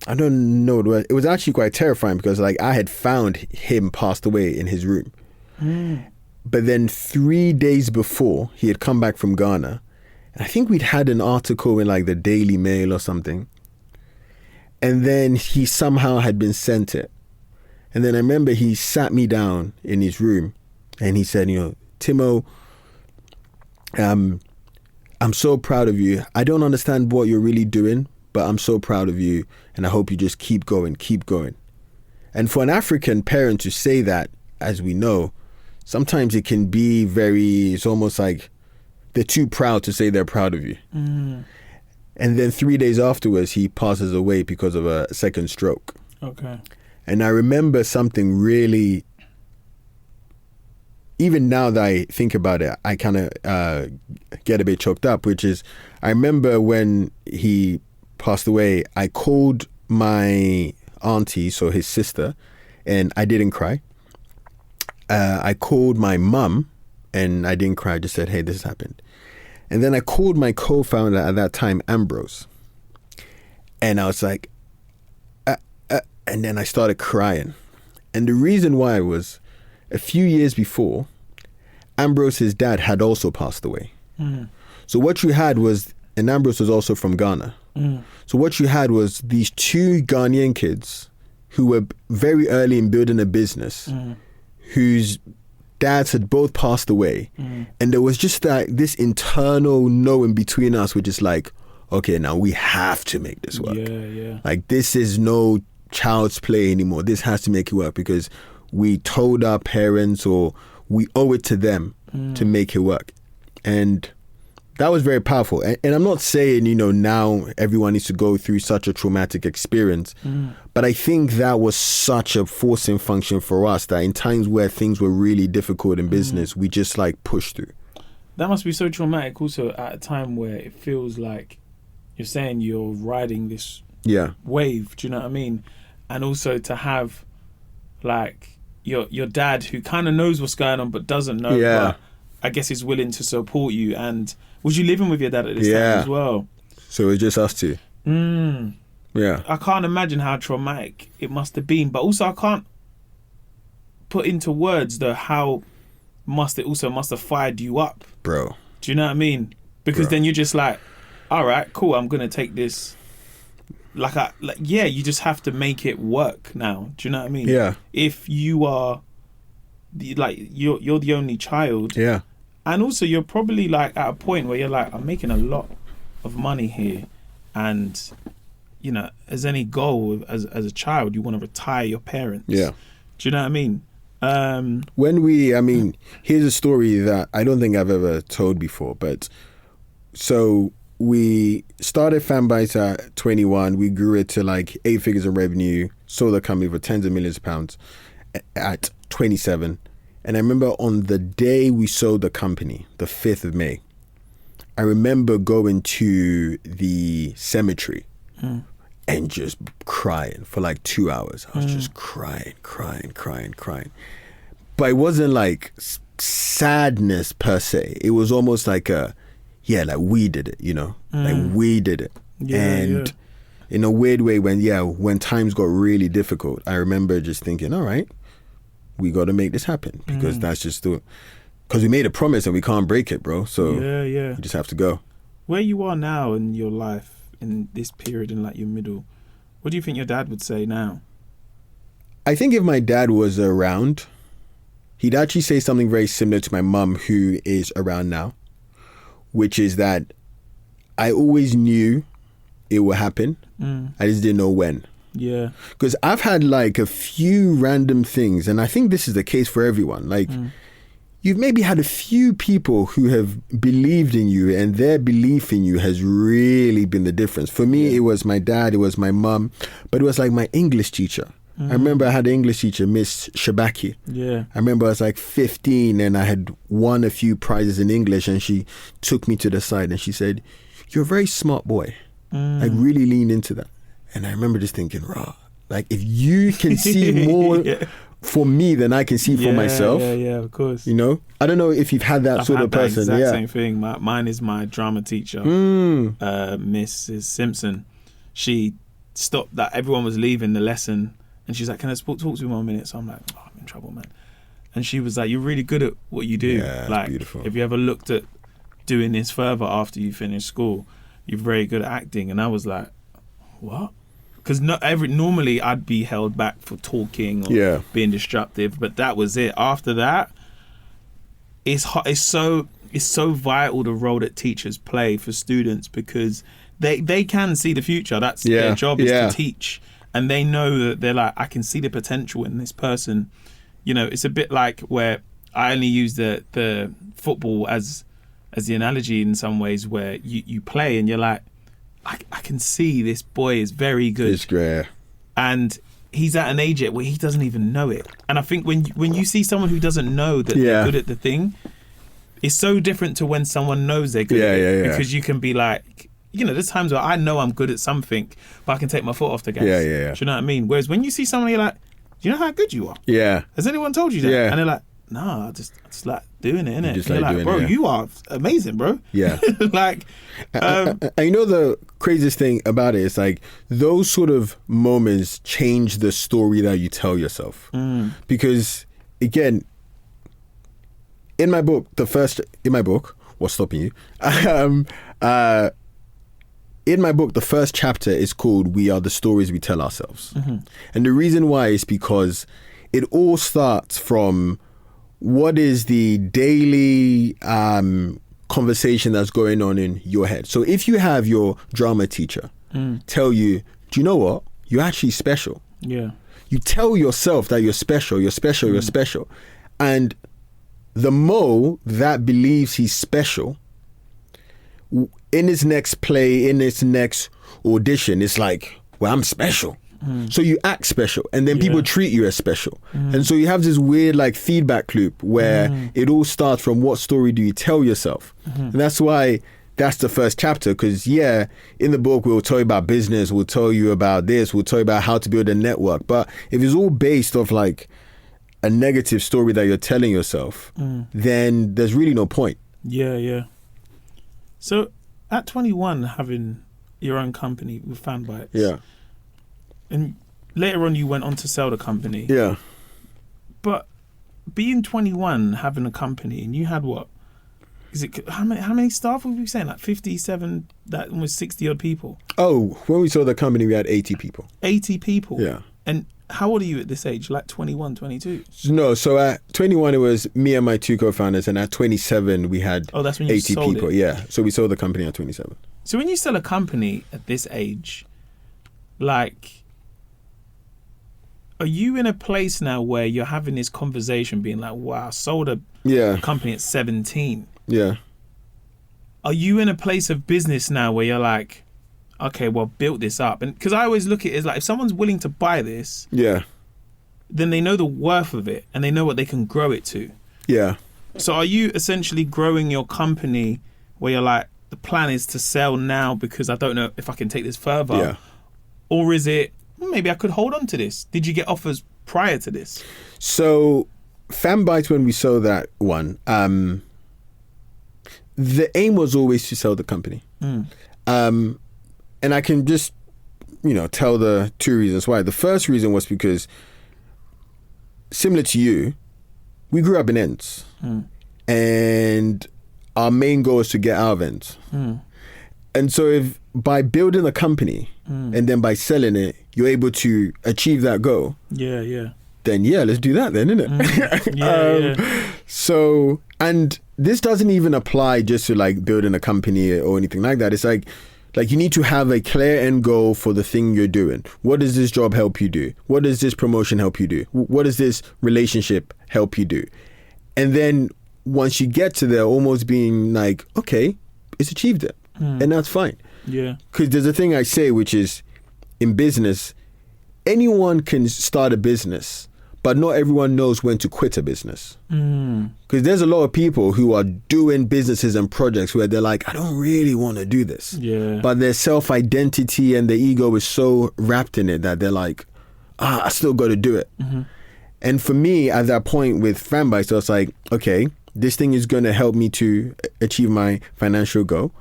don't know what it was. It was actually quite terrifying because like I had found him passed away in his room. But then 3 days before, he had come back from Ghana. And I think we'd had an article in like the Daily Mail or something. And then he somehow had been sent it. And then I remember he sat me down in his room and he said, you know, Timo, I'm so proud of you. I don't understand what you're really doing, but I'm so proud of you. And I hope you just keep going. And for an African parent to say that, as we know, sometimes it can be it's almost like they're too proud to say they're proud of you. And then 3 days afterwards, he passes away because of a second stroke. Okay. And I remember something really, even now that I think about it, I kind of get a bit choked up, which is, I remember when he passed away, I called my auntie, so his sister, and I didn't cry. I called my mum, and I didn't cry, I just said, hey, this happened. And then I called my co-founder at that time, Ambrose. And I was like, and then I started crying. And the reason why was a few years before, Ambrose's dad had also passed away. So what you had was, and Ambrose was also from Ghana. So what you had was these two Ghanaian kids who were very early in building a business, whose dads had both passed away. And there was just this internal knowing between us, which is like, okay, now we have to make this work. Like, this is no child's play anymore. This has to make it work because we told our parents, or we owe it to them to make it work. And that was very powerful. And I'm not saying, now everyone needs to go through such a traumatic experience, but I think that was such a forcing function for us, that in times where things were really difficult in business, we just like pushed through. That must be so traumatic also at a time where it feels like you're saying you're riding this wave, do you know what I mean? And also to have like your dad who kind of knows what's going on but doesn't know, but I guess is willing to support you. And was you living with your dad at this time as well? So it was just us two. Yeah. I can't imagine how traumatic it must have been, but also I can't put into words how must have fired you up, bro. Do you know what I mean? Because then you're just like, all right, cool, I'm gonna take this. You just have to make it work now. Do you know what I mean? Yeah. If you are you're the only child. Yeah. And also you're probably like at a point where you're like, I'm making a lot of money here, and as any goal as a child, you want to retire your parents. Yeah. Do you know what I mean? Here's a story that I don't think I've ever told before, but so we started Fanbytes at 21. We grew it to like 8 figures of revenue, sold the company for tens of millions of pounds at 27. And I remember on the day we sold the company, the 5th of May, I remember going to the cemetery and just crying for like 2 hours. I was just crying. But it wasn't like sadness per se. It was almost like we did it, like we did it. And in a weird way, when times got really difficult, I remember just thinking, all right, we got to make this happen, because that's just because we made a promise and we can't break it, bro. So you just have to go. Where you are now in your life, in this period, in like your middle, what do you think your dad would say now? I think if my dad was around, he'd actually say something very similar to my mum, who is around now, which is that I always knew it would happen. I just didn't know when. Yeah. Because I've had like a few random things, and I think this is the case for everyone. Like, you've maybe had a few people who have believed in you, and their belief in you has really been the difference. For me, it was my dad, it was my mum, but it was like my English teacher. I remember I had an English teacher, Miss Shabaki. Yeah. I remember I was like 15 and I had won a few prizes in English, and she took me to the side and she said, "You're a very smart boy." Like, really lean into that. And I remember just thinking, raw, like, if you can see more for me than I can see for myself. Yeah, of course. I don't know if you've had that sort of person. That exact same thing. Mine is my drama teacher, Mrs. Simpson. She stopped that everyone was leaving the lesson, and she's like, "Can I talk to you 1 minute?" So I'm like, "Oh, I'm in trouble, man." And she was like, "You're really good at what you do. Like, beautiful. Have you ever looked at doing this further after you finish school? You're very good at acting." And I was like, "What?" Because normally I'd be held back for talking or being disruptive, but that was it. After that, it's so vital, the role that teachers play for students, because they can see the future. That's their job, is to teach, and they know that they're like, I can see the potential in this person. It's a bit like where I only use the football as the analogy in some ways, where you play and you're like, I can see this boy is very good. It's great. And he's at an age yet where he doesn't even know it. And I think when you see someone who doesn't know that they're good at the thing, it's so different to when someone knows they're good at it. Because you can be like, there's times where I know I'm good at something, but I can take my foot off the gas. Yeah. Do you know what I mean? Whereas when you see someone, you're like, do you know how good you are? Yeah. Has anyone told you that? Yeah. And they're like, no, I just like doing it, innit? Just you're like like, bro, you are amazing, bro. Yeah. Like, the craziest thing about it is like those sort of moments change the story that you tell yourself. Because again, in my book, what's stopping you? In my book, the first chapter is called "We Are the Stories We Tell Ourselves," and the reason why is because it all starts from what is the daily conversation that's going on in your head. So if you have your drama teacher tell you, do you know what? You're actually special. Yeah. You tell yourself that you're special, you're special, you're special. And the Mo that believes he's special, in his next play, in his next audition, it's like, well, I'm special. So you act special, and then people treat you as special. And so you have this weird like feedback loop where it all starts from what story do you tell yourself? And that's why that's the first chapter, because in the book we'll tell you about business, we'll tell you about this, we'll tell you about how to build a network. But if it's all based off like a negative story that you're telling yourself, then there's really no point. Yeah. So at 21, having your own company with Fanbytes. Yeah. And later on, you went on to sell the company. Yeah. But being 21, having a company, and you had what? Is it how many staff were we saying? Like 57, that was 60 odd people. Oh, when we sold the company, we had 80 people. 80 people? Yeah. And how old are you at this age? Like 21, 22? No, so at 21, it was me and my two co-founders, and at 27, we had that's when you 80 sold people. it. Yeah. So we sold the company at 27. So when you sell a company at this age, like, are you in a place now where you're having this conversation being like, wow, I sold a company at 17. Yeah. Are you in a place of business now where you're like, okay, well, built this up? And because I always look at it as like, if someone's willing to buy this, then they know the worth of it and they know what they can grow it to. Yeah. So are you essentially growing your company where you're like, the plan is to sell now because I don't know if I can take this further? Yeah. Or is it, maybe I could hold on to this? Did you get offers prior to this? So Fanbytes, when we sold that one, the aim was always to sell the company. And I can just, tell the two reasons why. The first reason was because, similar to you, we grew up in Ents. And our main goal is to get out of Ents. And so if by building a company and then by selling it, you're able to achieve that goal. Yeah. Then let's do that then, innit? So, and this doesn't even apply just to like building a company or anything like that. It's like you need to have a clear end goal for the thing you're doing. What does this job help you do? What does this promotion help you do? What does this relationship help you do? And then once you get to there, almost being like, okay, it's achieved it. And that's fine. Yeah. Because there's a thing I say, which is in business, anyone can start a business, but not everyone knows when to quit a business. Because there's a lot of people who are doing businesses and projects where they're like, I don't really want to do this. Yeah. But their self-identity and their ego is so wrapped in it that they're like, I still got to do it. And for me, at that point with Fanbytes, I was like, okay, this thing is going to help me to achieve my financial goal.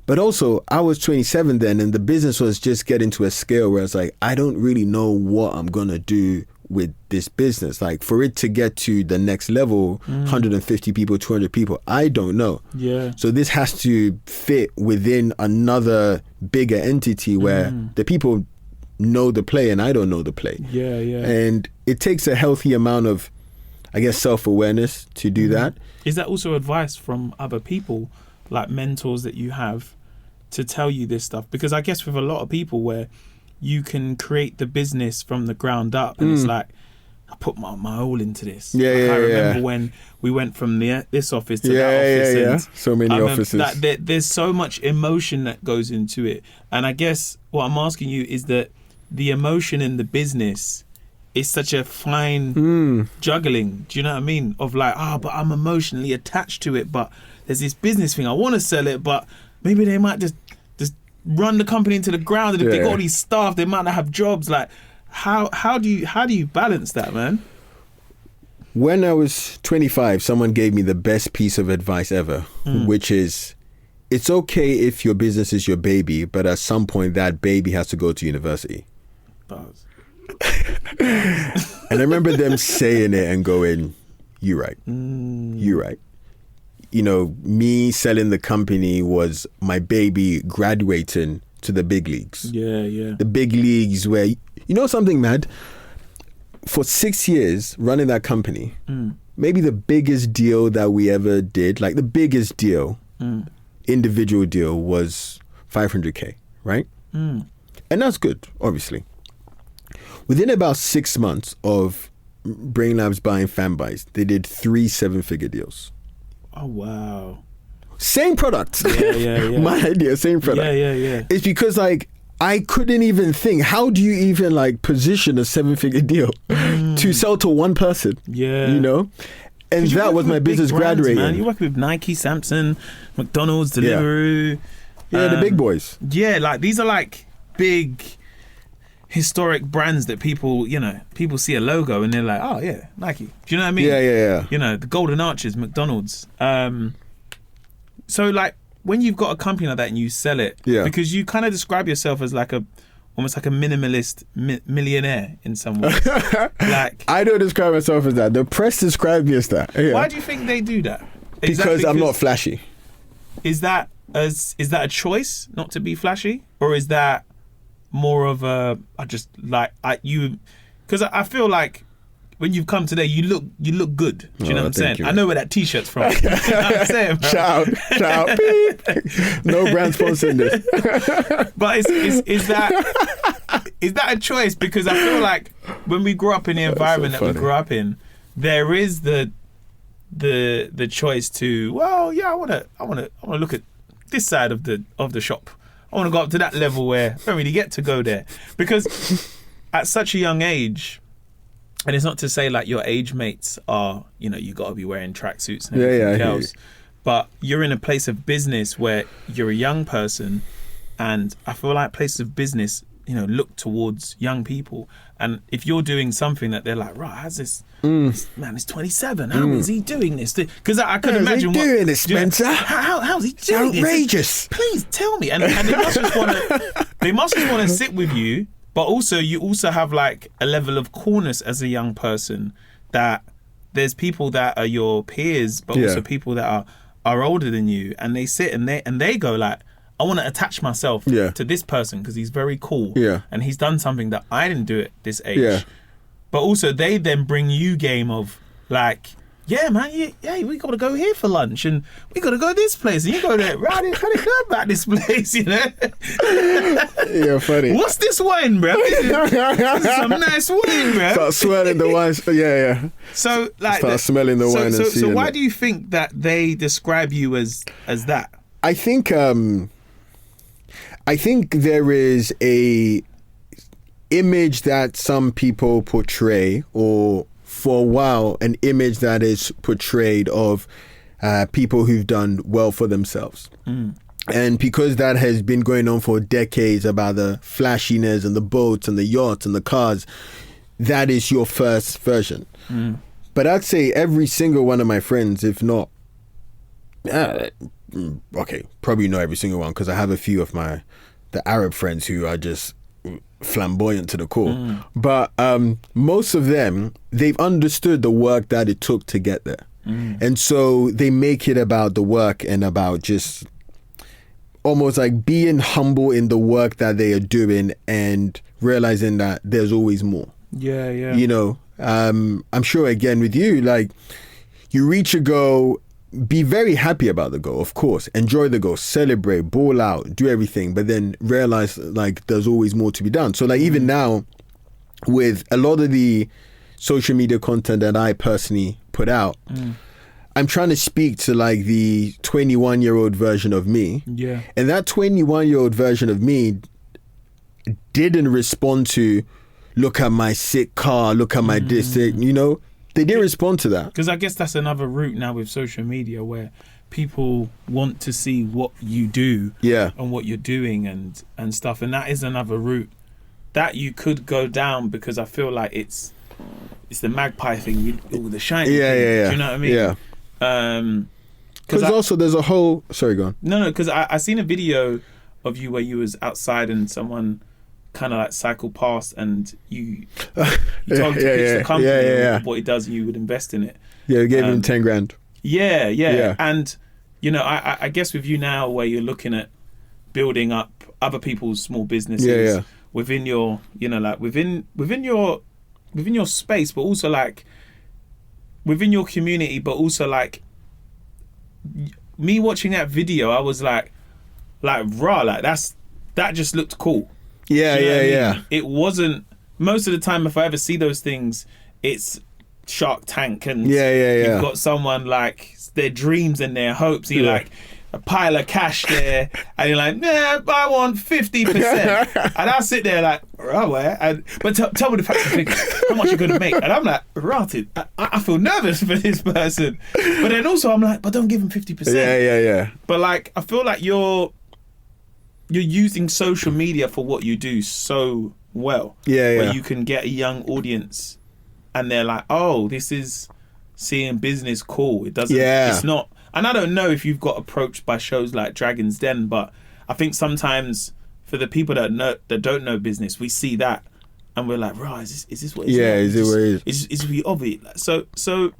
But also, I was 27 then, and the business was just getting to a scale where it's like, I don't really know what I'm going to do with this business. Like, for it to get to the next level, 150 people, 200 people, I don't know. Yeah. So this has to fit within another bigger entity where the people know the play and I don't know the play. Yeah. And it takes a healthy amount of, I guess, self-awareness to do that. Is that also advice from other people, like mentors that you have, to tell you this stuff? Because I guess with a lot of people where you can create the business from the ground up and it's like, I put my all into this. I remember when we went from this office to that office. And so many offices. There's so much emotion that goes into it. And I guess what I'm asking you is that the emotion in the business is such a fine juggling. Do you know what I mean? Of like, but I'm emotionally attached to it, but there's this business thing. I want to sell it, but maybe they might just run the company into the ground. And if they got all these staff, they might not have jobs. Like, how do you balance that, man? When I was 25, someone gave me the best piece of advice ever, which is, it's okay if your business is your baby, but at some point that baby has to go to university. And I remember them saying it and going, you right. me selling the company was my baby graduating to the big leagues. Yeah. The big leagues where, something mad? For 6 years running that company, maybe the biggest deal that we ever did, like the biggest deal, individual deal was 500K, right? And that's good, obviously. Within about 6 months of Brain Labs buying Fanbytes, they did 3 7-figure deals. Oh, wow. Same product. Yeah. My idea, same product. Yeah. It's because I couldn't even think, how do you even position a 7-figure deal to sell to one person? Yeah. And that was my business graduating. Man. You work with Nike, Samsung, McDonald's, Deliveroo. Yeah, the big boys. Yeah, these are big historic brands that people see a logo and they're like, oh yeah, Nike. Do you know what I mean? Yeah. The Golden Arches, McDonald's. So when you've got a company like that and you sell it, because you kind of describe yourself as almost like a minimalist millionaire in some ways. I don't describe myself as that. The press describe me as that. Yeah. Why do you think they do that? Because I'm not flashy. Is that a choice not to be flashy, or is that more of a because I feel like when you've come today, you look good. Do you know what I'm saying? I know where that T-shirt's from. You know what I'm saying, bro? Shout, beep. No brand sponsoring this. But is that a choice? Because I feel like when we grew up in the environment that we grew up in, there is the choice to, I wanna look at this side of the shop. I want to go up to that level where I don't really get to go there. Because at such a young age, and it's not to say your age mates are, you got to be wearing tracksuits and everything else, but you're in a place of business where you're a young person, and I feel like places of business, look towards young people. And if you're doing something that they're like, right, how's this man is 27, how is he doing this? Because I can imagine what doing this, Spencer. How's he doing this? Outrageous. Please tell me. And they must just want to sit with you. But also, you also have a level of coolness as a young person, that there's people that are your peers, but also people that are older than you, and they sit and they go I want to attach myself to this person because he's very cool, and he's done something that I didn't do at this age. Yeah. But also, they then bring you game of yeah, man, we got to go here for lunch, and we got to go this place, and you go there. Right, how do you know about this place? Yeah, funny. What's this wine, bro? This is some nice wine, bro. Start smelling the wine. Yeah. So start smelling the wine. So why do you think that they describe you as that? I think there is a image that some people portray, or for a while, an image that is portrayed of people who've done well for themselves. And because that has been going on for decades about the flashiness and the boats and the yachts and the cars, that is your first version. But I'd say every single one of my friends, if not, probably not every single one, because I have a few of the Arab friends who are just flamboyant to the core, but most of them, they've understood the work that it took to get there, and so they make it about the work and about just almost being humble in the work that they are doing and realizing that there's always more. I'm sure again with you, you reach a goal, be very happy about the goal, of course, enjoy the goal, celebrate, ball out, do everything, but then realize there's always more to be done. So even now, with a lot of the social media content that I personally put out, I'm trying to speak to the 21-year-old version of me. Yeah. And that 21-year-old version of me didn't respond to, look at my sick car, look at my this, They didn't respond to that. Because I guess that's another route now with social media, where people want to see what you do and what you're doing and stuff. And that is another route that you could go down, because I feel like it's the magpie thing, the shiny thing. Do you know what I mean? Yeah. Because also there's a whole... Sorry, go on. No, because I seen a video of you where you was outside and someone kind of cycle past, and you told him to pitch the company what he does, and you would invest in it. Yeah, we gave him 10 grand. Yeah. And, you know, I guess with you now where you're looking at building up other people's small businesses within your, you know, like within your space, but also like within your community, but also like me watching that video, I was like raw, like that just looked cool. Yeah, you know yeah. It wasn't, most of the time if I ever see those things, it's Shark Tank and you've got someone like their dreams and their hopes, and you're like a pile of cash there, and you're like, nah, I want 50%. And I sit there like, right, but tell me the facts and figures, how much you're gonna make? And I'm like, rotted. I feel nervous for this person, but then also I'm like, but don't give him 50%. Yeah. But like, I feel like you're using social media for what you do so well. Where you can get a young audience, and they're like, oh, this is seeing business cool. It doesn't. It's not. And I don't know if you've got approached by shows like Dragon's Den, but I think sometimes for the people that don't know business, we see that and we're like, right, is this what it is? Yeah, is it what it is? Is we obvious? So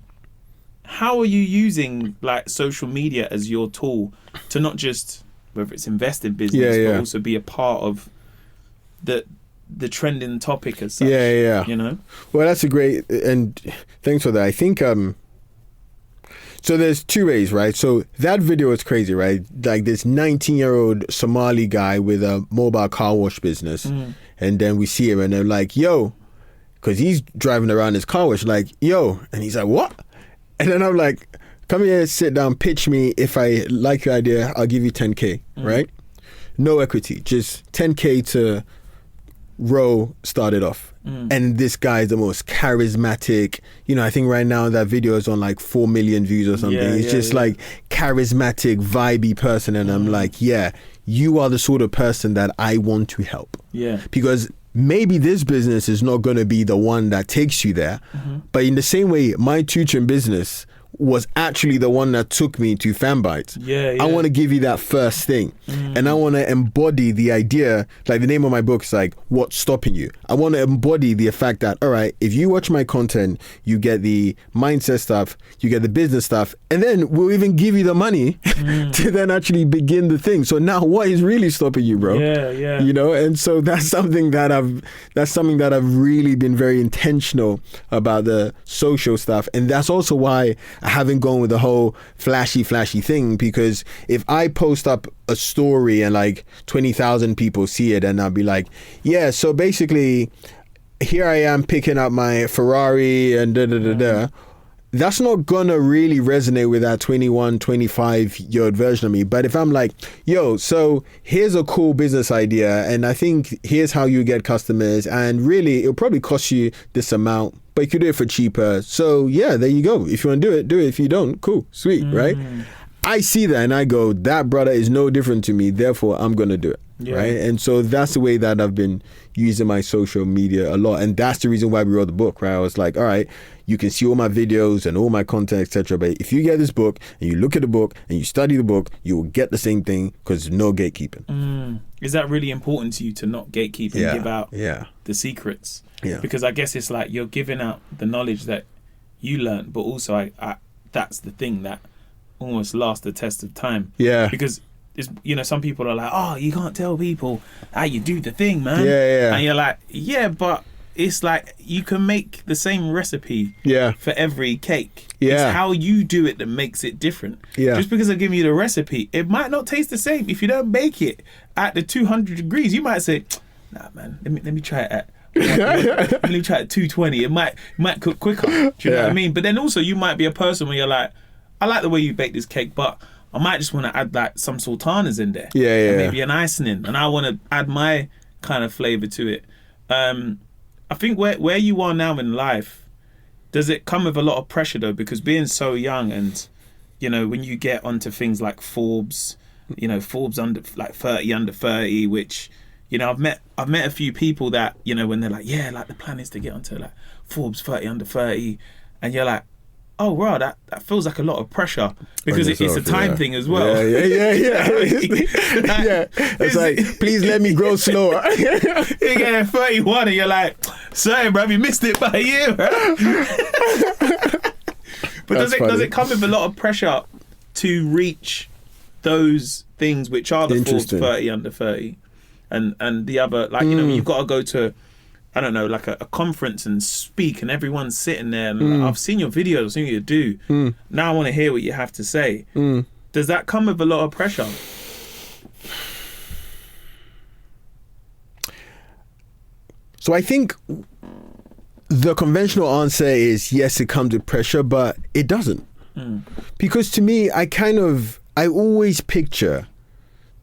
how are you using like social media as your tool to not just, whether it's invest in business, but also be a part of the trending topic as such? You know? Well, that's a great, and thanks for that. I think so there's two ways, right? So that video is crazy, right? Like this 19-year-old Somali guy with a mobile car wash business. And then we see him and they're like, yo, because he's driving around his car wash, like, yo. And he's like, what? And then I'm like, come here, sit down, pitch me. If I like your idea, I'll give you 10K, right? No equity, just 10K to start it off. And this guy is the most charismatic, you know, I think right now that video is on like 4 million views or something. He's just like charismatic, vibey person. And I'm like, yeah, you are the sort of person that I want to help. Because maybe this business is not going to be the one that takes you there. But in the same way, my tutoring business was actually the one that took me to Fanbytes. I want to give you that first thing. And I want to embody the idea, like the name of my book is like, what's stopping you? I want to embody the fact that, all right, if you watch my content, you get the mindset stuff, you get the business stuff, and then we'll even give you the money to then actually begin the thing. So now what is really stopping you, bro? You know, and so that's something that I've really been very intentional about, the social stuff. And that's also why I haven't gone with the whole flashy thing, because if I post up a story and like 20,000 people see it, and I'll be like, yeah, so basically here I am picking up my Ferrari and that's not gonna really resonate with that 21, 25-year-old version of me. But if I'm like, yo, so here's a cool business idea, and I think here's how you get customers, and really it'll probably cost you this amount, but you could do it for cheaper. So yeah, there you go. If you want to do it, do it. If you don't, cool, sweet, right? I see that and I go, that brother is no different to me, therefore I'm going to do it, right? And so that's the way that I've been using my social media a lot. And that's the reason why we wrote the book, right? I was like, all right, you can see all my videos and all my content, etc. But if you get this book and you look at the book and you study the book, you will get the same thing, because no gatekeeping. Is that really important to you, to not gatekeep and give out the secrets? Because I guess it's like you're giving out the knowledge that you learned, but also I that's the thing that almost lasts the test of time. Because it's, you know, some people are like, oh, you can't tell people how you do the thing, man. And you're like, yeah, but it's like you can make the same recipe for every cake. It's how you do it that makes it different. Just because I give you the recipe, it might not taste the same. If you don't bake it at the 200 degrees, you might say, nah, man, let me try it at let me try at 220. It might cook quicker. Do you know what I mean? But then also you might be a person where you're like, I like the way you bake this cake, but I might just want to add like some sultanas in there. And maybe an icing in, and I want to add my kind of flavour to it. I think where you are now in life, does it come with a lot of pressure though? Because being so young, and you know, when you get onto things like Forbes, you know, Forbes under 30, which, you know, I've met a few people that, you know, when they're like, yeah, like the plan is to get onto like Forbes 30 under 30, and you're like, oh wow, that feels like a lot of pressure, because it's a time thing as well. It's like, please let me grow slower. You're getting 31 and you're like, sorry, bro, you missed it by a year, bro. But does it come with a lot of pressure to reach those things which are the Forbes 30 under 30 and the other, like, you know, you've got to go to, I don't know, like a conference and speak and everyone's sitting there and I've seen your videos, I've seen what you do. Now I want to hear what you have to say. Does that come with a lot of pressure? So I think the conventional answer is yes, it comes with pressure, but it doesn't. Because to me, I always picture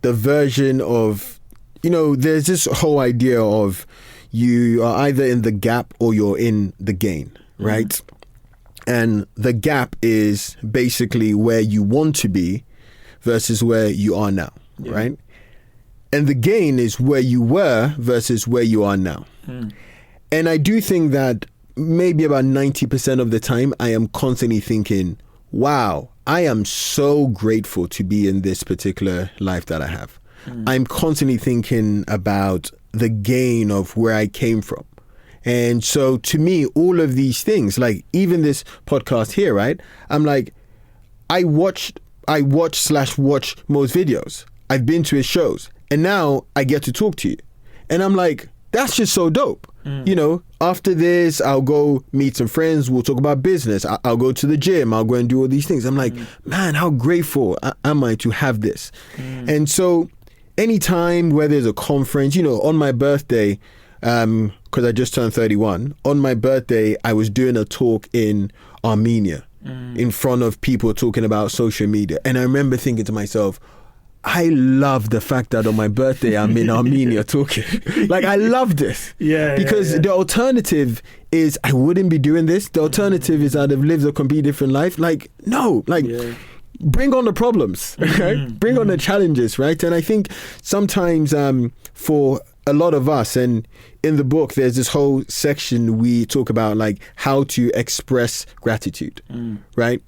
the version of, you know, there's this whole idea of you are either in the gap or you're in the gain, right? And the gap is basically where you want to be versus where you are now, right? And the gain is where you were versus where you are now. And I do think that maybe about 90% of the time I am constantly thinking, wow, I am so grateful to be in this particular life that I have. I'm constantly thinking about the gain of where I came from. And so to me, all of these things, like even this podcast here, right? I'm like, I watch most videos. I've been to his shows and now I get to talk to you. And I'm like, that's just so dope. You know, after this, I'll go meet some friends. We'll talk about business. I'll go to the gym. I'll go and do all these things. I'm like, man, how grateful am I to have this? And so anytime where there's a conference, you know, on my birthday, because I just turned 31, on my birthday, I was doing a talk in Armenia in front of people talking about social media. And I remember thinking to myself, I love the fact that on my birthday I'm in Armenia talking. Like, I love this. Because the alternative is I wouldn't be doing this. The alternative is I'd have lived a completely different life. Like, no, like bring on the problems, right? Bring on the challenges, right? And I think sometimes for a lot of us, and in the book there's this whole section we talk about like how to express gratitude, right?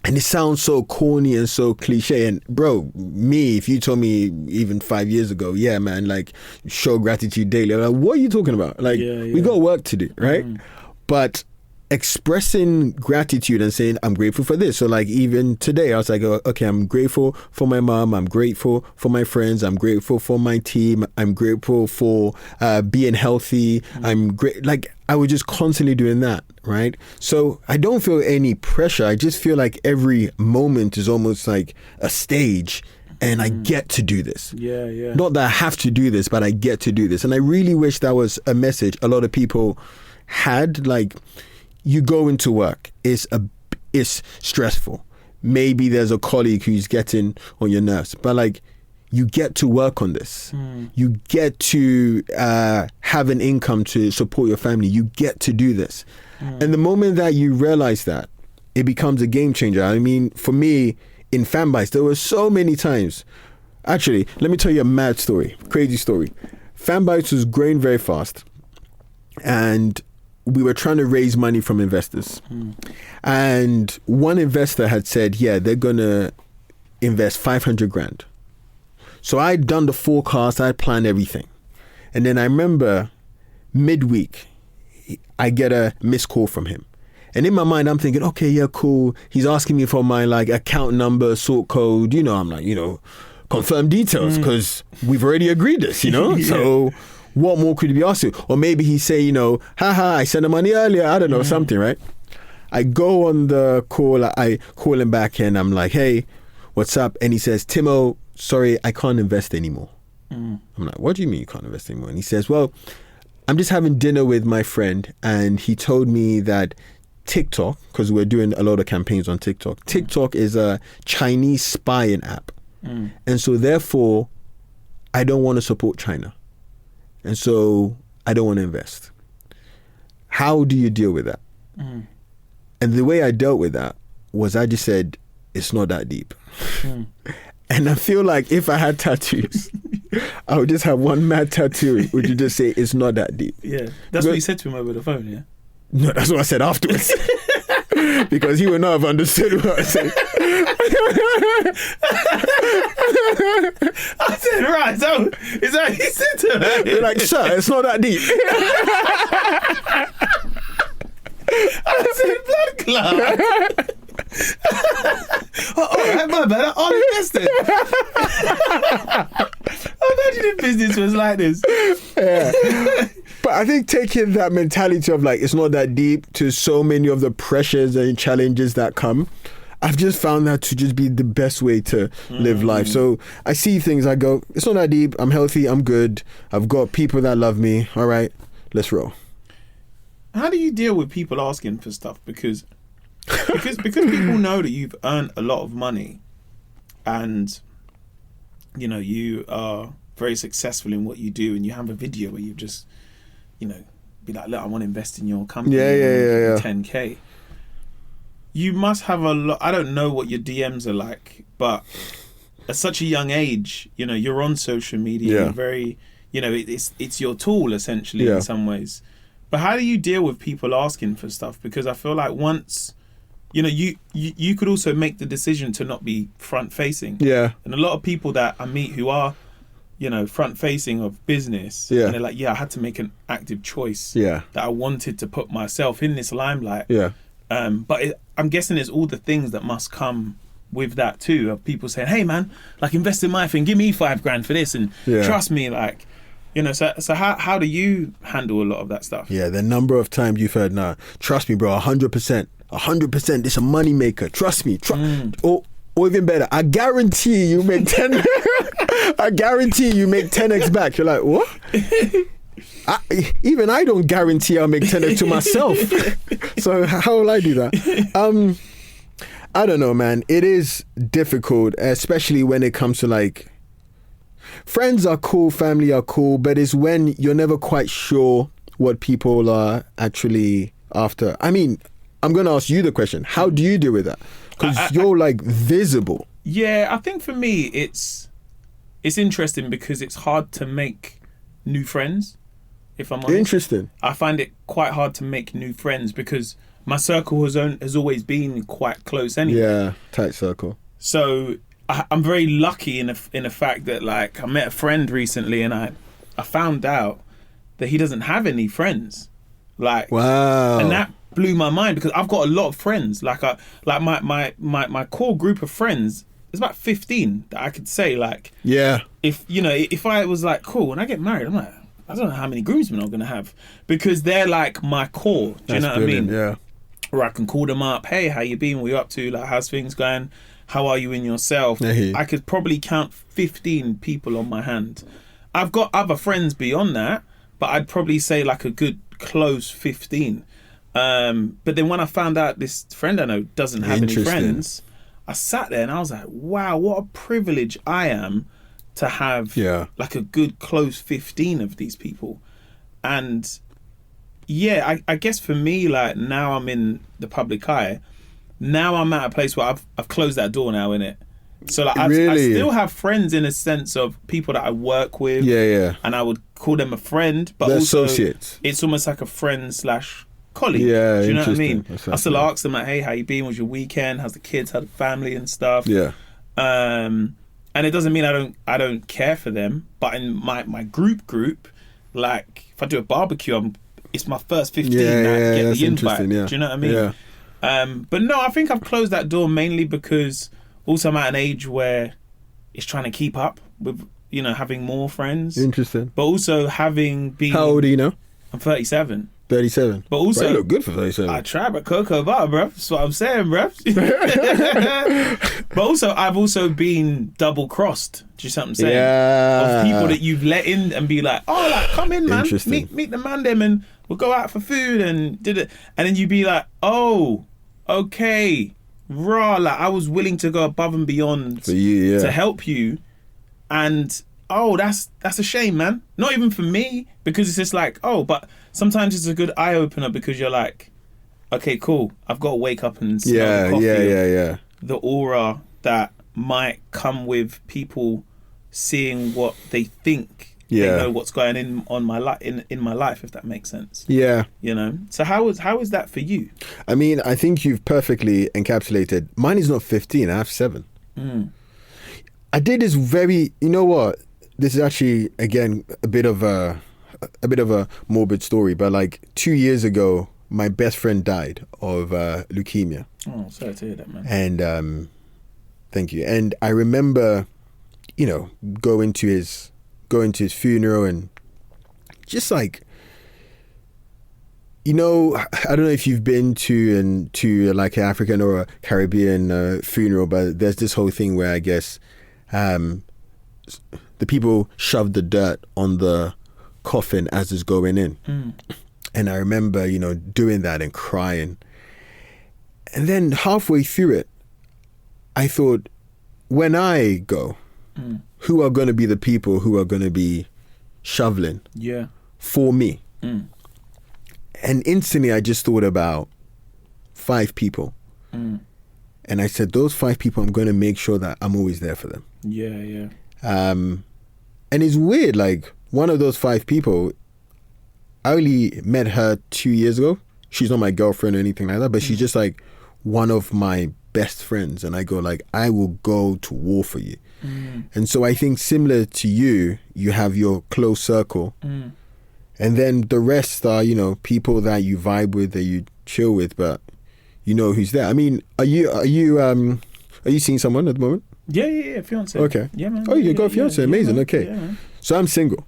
And it sounds so corny and so cliche. And bro, me, if you told me even 5 years ago, yeah, man, like show gratitude daily, I'm like, what are you talking about? Like, we got work to do, right? But expressing gratitude and saying, I'm grateful for this. So like even today, I was like, okay, I'm grateful for my mom. I'm grateful for my friends. I'm grateful for my team. I'm grateful for being healthy. I'm great. Like I was just constantly doing that. Right. So I don't feel any pressure. I just feel like every moment is almost like a stage and I get to do this. Not that I have to do this, but I get to do this. And I really wish that was a message a lot of people had. Like, you go into work, it's stressful. Maybe there's a colleague who's getting on your nerves, but like you get to work on this. You get to have an income to support your family. You get to do this. And the moment that you realize that, it becomes a game changer. I mean, for me in Fanbytes, there were so many times. Actually, let me tell you a mad story, crazy story. Fanbytes was growing very fast and we were trying to raise money from investors. And one investor had said, yeah, they're going to invest 500 grand. So I'd done the forecast, I'd planned everything. And then I remember midweek, I get a missed call from him. And in my mind, I'm thinking, okay, yeah, cool. He's asking me for my like account number, sort code. You know, I'm like, you know, confirm details because we've already agreed this, you know? So what more could he be asking? Or maybe he say, you know, haha, I sent the money earlier. I don't know, something, right? I go on the call, I call him back and I'm like, hey, what's up? And he says, Timo, sorry, I can't invest anymore. I'm like, what do you mean you can't invest anymore? And he says, well, I'm just having dinner with my friend and he told me that TikTok, because we're doing a lot of campaigns on TikTok, TikTok is a Chinese spying app. And so therefore, I don't want to support China. And so I don't want to invest. How do you deal with that? And the way I dealt with that was I just said, it's not that deep. And I feel like if I had tattoos, I would just have one mad tattoo, which would just say, it's not that deep. Yeah. That's what you said to him over the phone, yeah? No, that's what I said afterwards. Because he would not have understood what I said. I said, right, so is that what he said to her? You're like, sir, it's not that deep. I said blood clot. Oh, my bad. I'm invested. Imagine if business was like this. Yeah. But I think taking that mentality of like, it's not that deep to so many of the pressures and challenges that come, I've just found that to just be the best way to live life. So I see things, I go, it's not that deep. I'm healthy. I'm good. I've got people that love me. All right, let's roll. How do you deal with people asking for stuff? Because people know that you've earned a lot of money and, you know, you are very successful in what you do, and you have a video where you just, you know, be like, look, I want to invest in your company. Yeah. 10K. You must have a lot. I don't know what your DMs are like, but at such a young age, you know, you're on social media. Yeah. You're very, you know, it's your tool essentially in some ways. But how do you deal with people asking for stuff? Because I feel like once, you know, you could also make the decision to not be front facing. Yeah. And a lot of people that I meet who are, you know, front facing of business, and they're like, I had to make an active choice. That I wanted to put myself in this limelight. But I'm guessing it's all the things that must come with that too, of people saying, hey man, like, invest in my thing, give me $5,000 for this, and trust me, like, you know. So how do you handle a lot of that stuff? Yeah, the number of times you've heard, nah, trust me bro, 100%, this a money maker, trust me, or even better, I guarantee you make 10 I guarantee you make 10x back. You're like, what? Even I don't guarantee I'll make 10x to myself. So how will I do that? I don't know, man. It is difficult, especially when it comes to like, friends are cool, family are cool, but it's when you're never quite sure what people are actually after. I mean, I'm going to ask you the question. How do you deal with that? Because you're like visible. Yeah, I think for me, it's interesting because it's hard to make new friends, if I'm honest. Interesting. I find it quite hard to make new friends because my circle has always been quite close anyway. Yeah, tight circle. So I'm very lucky in the fact that, like, I met a friend recently and I found out that he doesn't have any friends. Like, wow. And that blew my mind because I've got a lot of friends. Like my core group of friends, there's about 15 that I could say, like, if I was like, cool, when I get married, I'm like, I don't know how many groomsmen I'm gonna have, because they're like my core. Do you know what I mean? Yeah. Or I can call them up, hey, how you been? What you up to? Like, how's things going? How are you in yourself? I could probably count 15 people on my hand. I've got other friends beyond that, but I'd probably say like a good close 15. But then when I found out this friend I know doesn't have any friends, I sat there and I was like, wow, what a privilege I am to have like a good close 15 of these people. And yeah, I guess for me, like, now I'm in the public eye. Now I'm at a place where I've closed that door now, innit? So like, I still have friends in a sense of people that I work with. And I would call them a friend, but they're also associates. It's almost like a friend / colleague. Yeah, do you know what I mean? I still ask them like, hey, how you been? Was your weekend? How's the kids? How's the family and stuff? And it doesn't mean I don't care for them, but in my group, like, if I do a barbecue, it's my first 15 that get the invite. Do you know what I mean? But no, I think I've closed that door mainly because also I'm at an age where it's trying to keep up with, you know, having more friends. Interesting. But also having been... How old are you now? I'm 37. 37. But also... Bro, you look good for 37. I try, but cocoa butter, bruv. That's what I'm saying, bruv. But also, I've also been double-crossed. Do you see what I'm saying? Yeah. Of people that you've let in and be like, oh, like, come in, man. Interesting. Meet the man them and we'll go out for food and did it. And then you'd be like, oh, okay. Raw, like, I was willing to go above and beyond for you, to help you. And, oh, that's a shame, man. Not even for me, because it's just like, oh, but sometimes it's a good eye-opener because you're like, okay, cool. I've got to wake up and smell the coffee. The aura that might come with people seeing what they think they know what's going on my in my life, if that makes sense. Yeah. You know? So how is that for you? I mean, I think you've perfectly encapsulated. Mine is not 15, I have 7. I did this very, you know what? This is actually, again, a bit of a morbid story, but like 2 years ago, my best friend died of leukemia. Oh, sorry to hear that, man. And thank you. And I remember, going to his funeral, and just like, I don't know if you've been to like an African or a Caribbean funeral, but there's this whole thing where I guess the people shove the dirt on the coffin as it's going in. And I remember, doing that and crying. And then halfway through it, I thought, when I go, who are going to be the people who are going to be shoveling for me? And instantly I just thought about 5 people. And I said, those 5 people, I'm going to make sure that I'm always there for them. Yeah. And it's weird, like, one of those 5 people, I only met her 2 years ago. She's not my girlfriend or anything like that, but she's just like one of my best friends. And I go like, I will go to war for you. And so I think similar to you have your close circle. And then the rest are, people that you vibe with, that you chill with, but who's there. I mean, are you seeing someone at the moment? Yeah, fiance. Okay. Yeah, man. Oh, you got a fiance. Amazing. Okay. Yeah, so I'm single.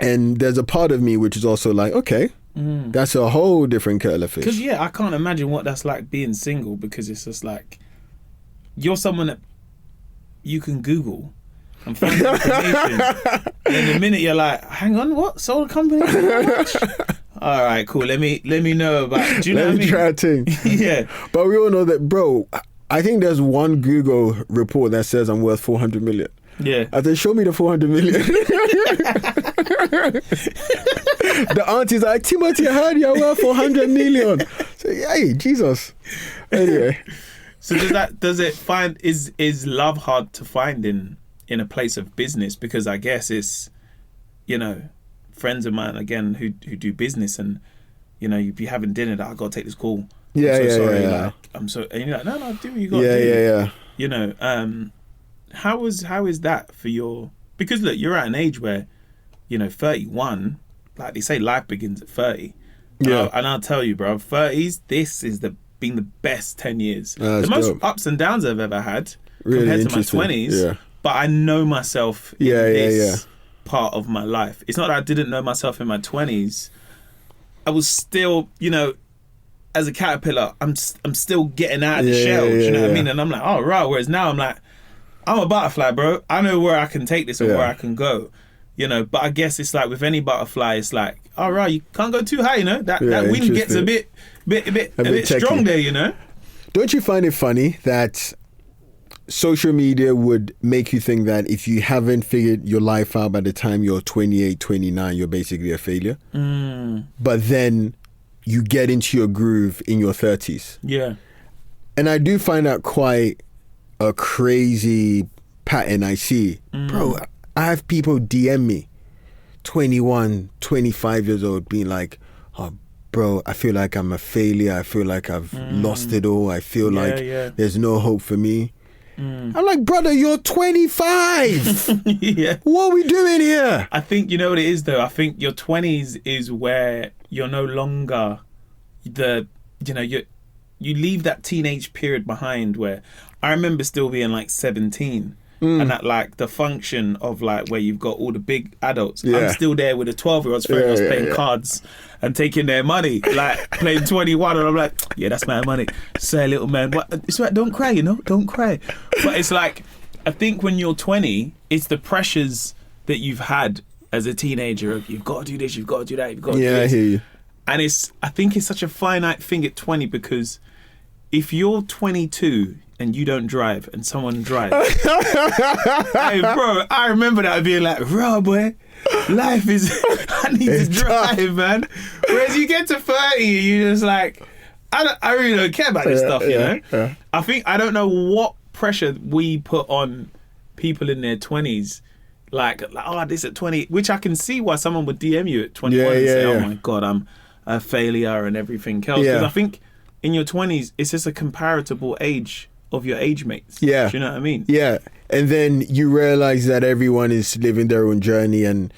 And there's a part of me which is also like, okay, that's a whole different kettle of fish. Because, I can't imagine what that's like being single, because it's just like, you're someone that you can Google and find information. And then the minute you're like, hang on, what? Solar company? All right, cool. Let me know about. Do you know what I mean? Try a thing. Yeah. But we all know that, bro. I think there's one Google report that says I'm worth 400 million. Yeah. I said, show me the 400 million. The auntie's like, Timothy, I heard you're worth 400 million. So, hey, Jesus. Anyway. So is love hard to find in a place of business? Because I guess it's, friends of mine again who do business, and you'd be having dinner that I gotta take this call. Yeah, I'm so sorry. yeah. Like, I'm so, and you're like, no, do what you gotta do. Yeah. How is that for your? Because look, you're at an age where, 31, like they say, life begins at 30. Yeah. And I'll tell you, bro, 30s. This is been the best 10 years. The most dope. Ups and downs I've ever had Really compared to my interesting. 20s. Yeah. But I know myself in this Yeah. part of my life. It's not that I didn't know myself in my 20s. I was still, as a caterpillar, I'm still getting out of the shell. Do you know what I mean? And I'm like, oh, right. Whereas now I'm like, I'm a butterfly, bro. I know where I can take this and where I can go. But I guess it's like with any butterfly, it's like, all right, you can't go too high, That wing gets a bit strong there, Don't you find it funny that social media would make you think that if you haven't figured your life out by the time you're 28, 29, you're basically a failure? But then you get into your groove in your 30s. Yeah. And I do find that quite a crazy pattern I see. Bro, I have people DM me, 21, 25 years old, being like, oh, bro, I feel like I'm a failure. I feel like I've lost it all. I feel like there's no hope for me. I'm like, brother, you're 25. Yeah. What are we doing here? I think, you know what it is, though? I think your 20s is where you're no longer you leave that teenage period behind, where I remember still being like 17 and at like the function of like where you've got all the big adults. I'm still there with the 12-year-olds playing cards and taking their money, like playing 21, and I'm like, yeah, that's my money. Say, little man, what? It's right, don't cry, don't cry. But it's like, I think when you're 20, it's the pressures that you've had as a teenager of you've got to do this, you've got to do that, you've got to do this. I hear you. And I think it's such a finite thing at 20, because if you're 22 and you don't drive and someone drives, hey, bro, I remember that being like, raw boy, life is, I need to drive, man. Whereas you get to 30, you're just like, I really don't care about this stuff, you know? Yeah. I think, I don't know what pressure we put on people in their 20s. Like, oh, this at 20, which I can see why someone would DM you at 21 and say, oh my God, I'm a failure and everything else. Because I think in your 20s, it's just a comparable age of your age mates. Yeah. Do you know what I mean? Yeah. And then you realize that everyone is living their own journey and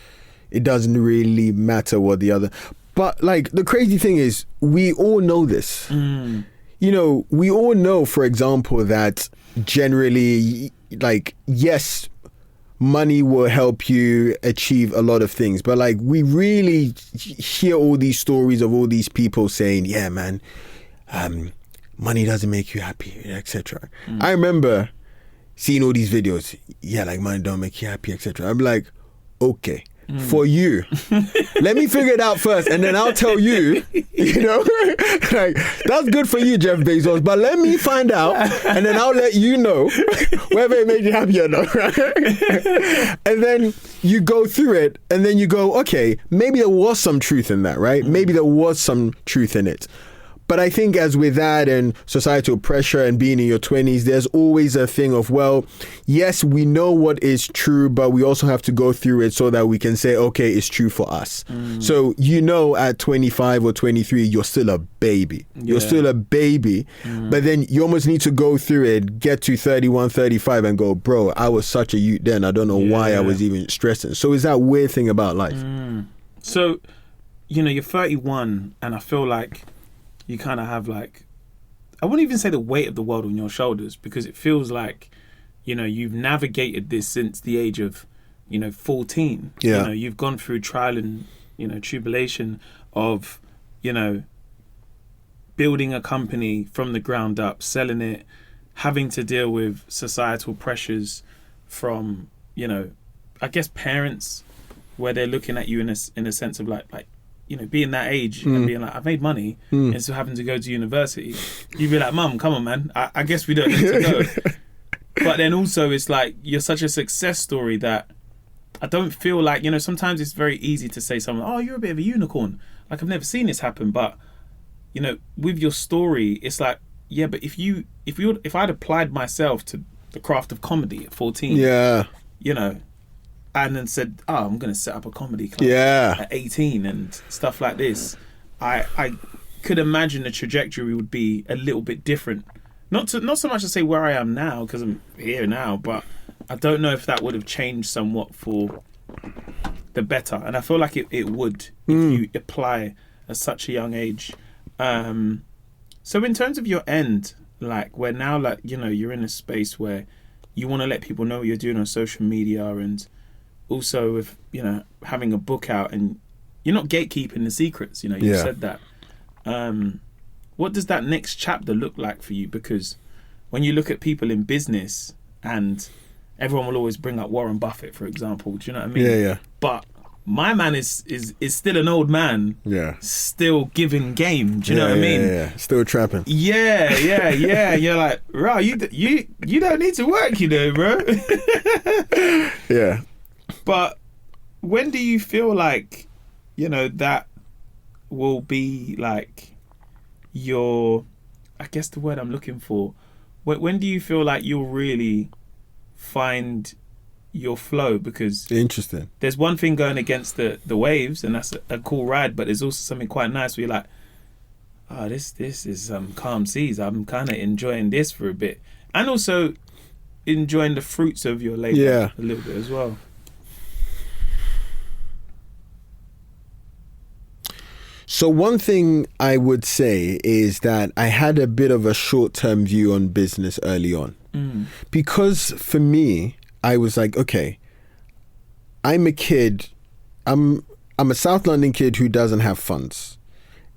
it doesn't really matter what the other... But like the crazy thing is, we all know this. You know, we all know, for example, that generally, like, yes, money will help you achieve a lot of things, but like we really hear all these stories of all these people saying, yeah, man, money doesn't make you happy, etc. I remember seeing all these videos, yeah, like money don't make you happy, etc. I'm like, okay, for you, let me figure it out first, and then I'll tell you, you know, like, that's good for you, Jeff Bezos, but let me find out, and then I'll let you know whether it made you happy or not, right? And then you go through it, and then you go, okay, maybe there was some truth in that, right? Maybe there was some truth in it. But I think as with that and societal pressure and being in your 20s, there's always a thing of, well, yes, we know what is true, but we also have to go through it so that we can say, okay, it's true for us. So, you know, at 25 or 23, you're still a baby. You're still a baby. But then you almost need to go through it, get to 31, 35 and go, bro, I was such a youth then. I don't know why I was even stressing. So it's that weird thing about life. So, you know, you're 31 and I feel like you kind of have like, I wouldn't even say the weight of the world on your shoulders, because it feels like, you know, you've navigated this since the age of, you know, 14. Yeah. You know, you've gone through trial and, you know, tribulation of, you know, building a company from the ground up, selling it, having to deal with societal pressures from, you know, I guess parents, where they're looking at you in a sense of like, you know, being that age and being like, I've made money and still having to go to university. You'd be like, Mum, come on, man. I guess we don't need to go. But then also it's like, you're such a success story that I don't feel like, you know, sometimes it's very easy to say something, oh, you're a bit of a unicorn. Like, I've never seen this happen. But, you know, with your story, it's like, yeah, but if I'd applied myself to the craft of comedy at 14, you know, and then said, oh, I'm going to set up a comedy club at 18 and stuff like this, I could imagine the trajectory would be a little bit different. Not so much to say where I am now, because I'm here now, but I don't know if that would have changed somewhat for the better. And I feel like it would if you apply at such a young age. So in terms of your end, like, where now, like, you know, you're in a space where you want to let people know what you're doing on social media, and also with, you know, having a book out, and you're not gatekeeping the secrets, you know, you said that. What does that next chapter look like for you? Because when you look at people in business, and everyone will always bring up Warren Buffett, for example, do you know what I mean? Yeah. But my man is still an old man, still giving game, do you know what I mean? Yeah, still trapping. Yeah. You're like, bro, you don't need to work, you know, bro. Yeah. But when do you feel like, you know, that will be like your, I guess the word I'm looking for, when do you feel like you'll really find your flow? Because interesting, there's one thing going against the waves, and that's a cool ride, but there's also something quite nice where you're like, oh, this is some calm seas. I'm kind of enjoying this for a bit, and also enjoying the fruits of your labor a little bit as well. So one thing I would say is that I had a bit of a short-term view on business early on. Because for me, I was like, okay, I'm a kid, I'm a South London kid who doesn't have funds.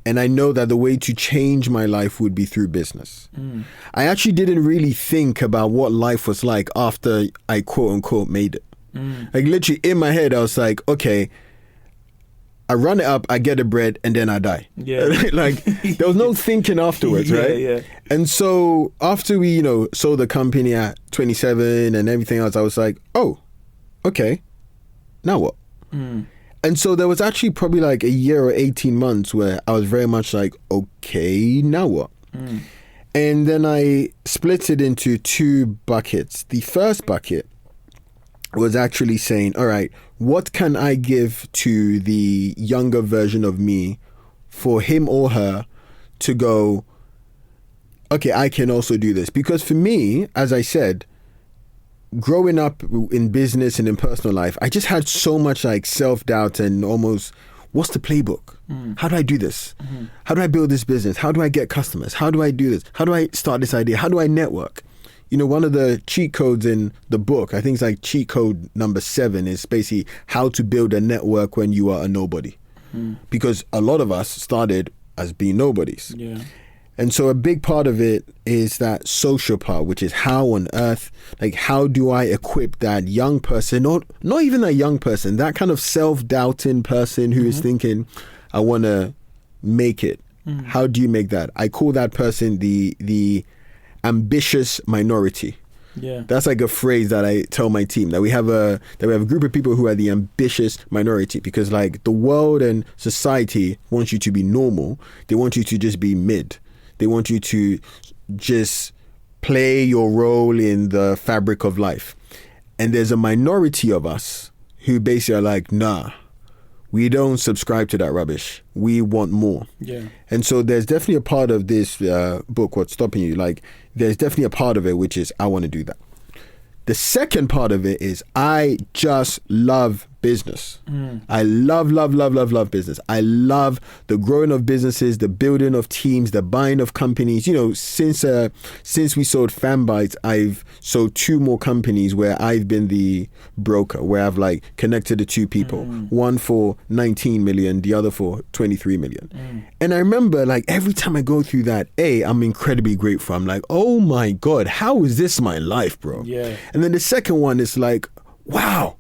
And I know that the way to change my life would be through business. I actually didn't really think about what life was like after I quote unquote made it. Like literally in my head, I was like, okay, I run it up, I get the bread, and then I die. Yeah. Like, there was no thinking afterwards, right? Yeah. And so after we, you know, sold the company at 27 and everything else, I was like, oh, okay, now what? And so there was actually probably like a year or 18 months where I was very much like, okay, now what? And then I split it into two buckets. The first bucket was actually saying, all right, what can I give to the younger version of me for him or her to go, okay, I can also do this? Because for me, as I said, growing up in business and in personal life, I just had so much like self-doubt and almost what's the playbook? How do I do this? How do I build this business? How do I get customers? How do I do this? How do I start this idea? How do I network? You know, one of the cheat codes in the book, I think it's like cheat code number 7, is basically how to build a network when you are a nobody. Because a lot of us started as being nobodies. Yeah. And so a big part of it is that social part, which is how on earth, like how do I equip that young person, or not even that young person, that kind of self-doubting person who is thinking, I want to make it. How do you make that? I call that person the ambitious minority. Yeah. That's like a phrase that I tell my team, that we have a group of people who are the ambitious minority, because like the world and society wants you to be normal. They want you to just be mid. They want you to just play your role in the fabric of life. And there's a minority of us who basically are like, nah, we don't subscribe to that rubbish. We want more. Yeah. And so there's definitely a part of this book, What's Stopping You? Like, there's definitely a part of it which is, I want to do that. The second part of it is, I just love business. I love business. I love the growing of businesses, the building of teams, the buying of companies. You know, since we sold Fanbytes, I've sold 2 more companies where I've been the broker, where I've like connected the 2 people, one for 19 million, the other for 23 million. And I remember like every time I go through that, I'm incredibly grateful. I'm like, oh my God, how is this my life, bro? Yeah. And then the second one is like, wow.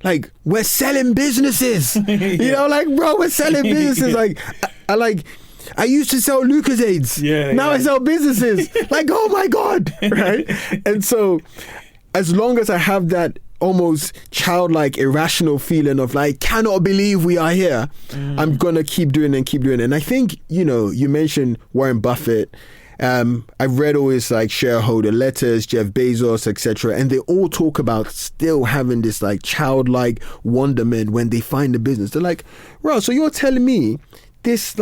Like, we're selling businesses. You know, like, bro, we're selling businesses. Like, I used to sell Lucasades. Now I sell businesses. Like, oh my God. Right? And so, as long as I have that almost childlike, irrational feeling of like, cannot believe we are here, I'm going to keep doing it and keep doing it. And I think, you know, you mentioned Warren Buffett. I've read all his like shareholder letters, Jeff Bezos, etc., and they all talk about still having this like childlike wonderment when they find a business. They're like, "Bro, so you're telling me this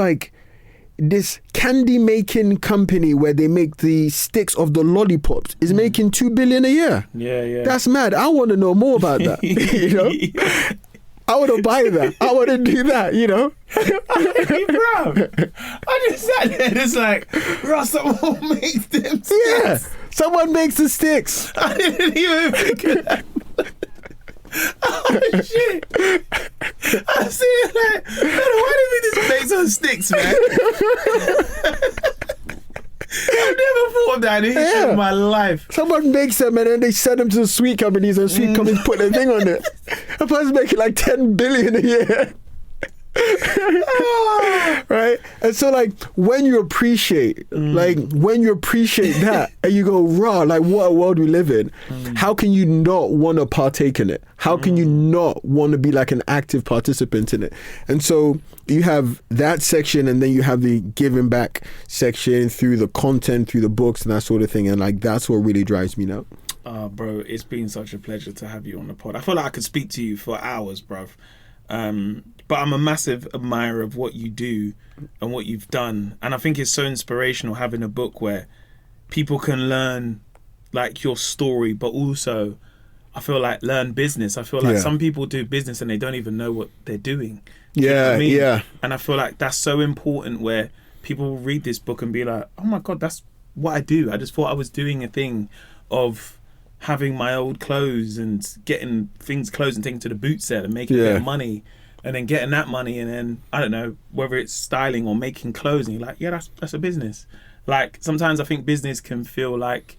candy making company where they make the sticks of the lollipops is making $2 billion a year? Yeah. That's mad. I want to know more about that." You know. I want to buy that. I want to do that, you know? Bro, I just sat there and it's like, bro, someone makes them sticks. Yeah, someone makes the sticks. I didn't even think of that. Oh, shit. I see it like, why did we just make some sticks, man? I've never thought of that in the history of my life. Someone makes them and then they send them to the sweet companies and sweet companies put their thing on it. A person's making like 10 billion a year. Right? And so like when you appreciate that and you go, raw, like what a world we live in, how can you not want to partake in it? How can you not want to be like an active participant in it? And so you have that section, and then you have the giving back section through the content, through the books and that sort of thing. And like that's what really drives me now. Bro, it's been such a pleasure to have you on the pod. I feel like I could speak to you for hours, bruv. But I'm a massive admirer of what you do and what you've done. And I think it's so inspirational having a book where people can learn like your story, but also I feel like learn business. I feel like some people do business and they don't even know what they're doing. You know what I mean? And I feel like that's so important, where people will read this book and be like, oh my God, that's what I do. I just thought I was doing a thing of having my old clothes and getting things clothes and taking to the boot sale and making a bit of money, and then getting that money, and then I don't know whether it's styling or making clothes, and you're like, yeah, that's a business. Like sometimes I think business can feel like,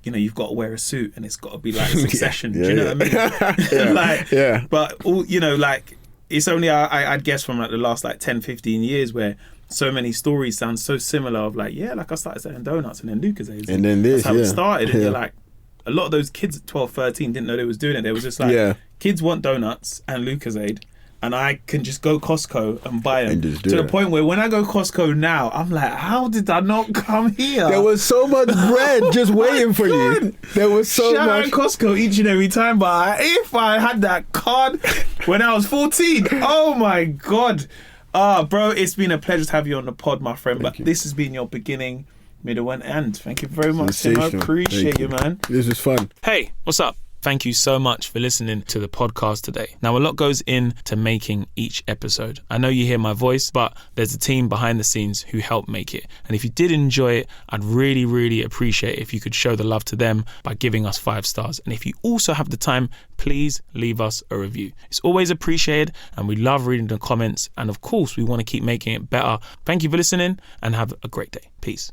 you know, you've got to wear a suit and it's got to be like Succession. Do you know what I mean? But all, you know, like it's only I'd guess from like the last like 10-15 years where so many stories sound so similar of like, like I started selling donuts and then Lucasades and then this, that's how it started. And you're like, a lot of those kids at 12, 13 didn't know they was doing it. They was just like, kids want donuts and Lucasade, and I can just go Costco and buy them. And to the point where when I go Costco now, I'm like, how did I not come here? There was so much bread just waiting for you. There was so Shout much. out Costco each and every time, but if I had that card when I was 14, oh my God. Bro, it's been a pleasure to have you on the pod, my friend. But this has been your beginning, middle, and end. Thank you very much, Tim. I appreciate you, man. This was fun. Hey, what's up? Thank you so much for listening to the podcast today. Now, a lot goes into making each episode. I know you hear my voice, but there's a team behind the scenes who help make it. And if you did enjoy it, I'd really, really appreciate it if you could show the love to them by giving us 5 stars. And if you also have the time, please leave us a review. It's always appreciated, and we love reading the comments. And of course, we want to keep making it better. Thank you for listening, and have a great day. Peace.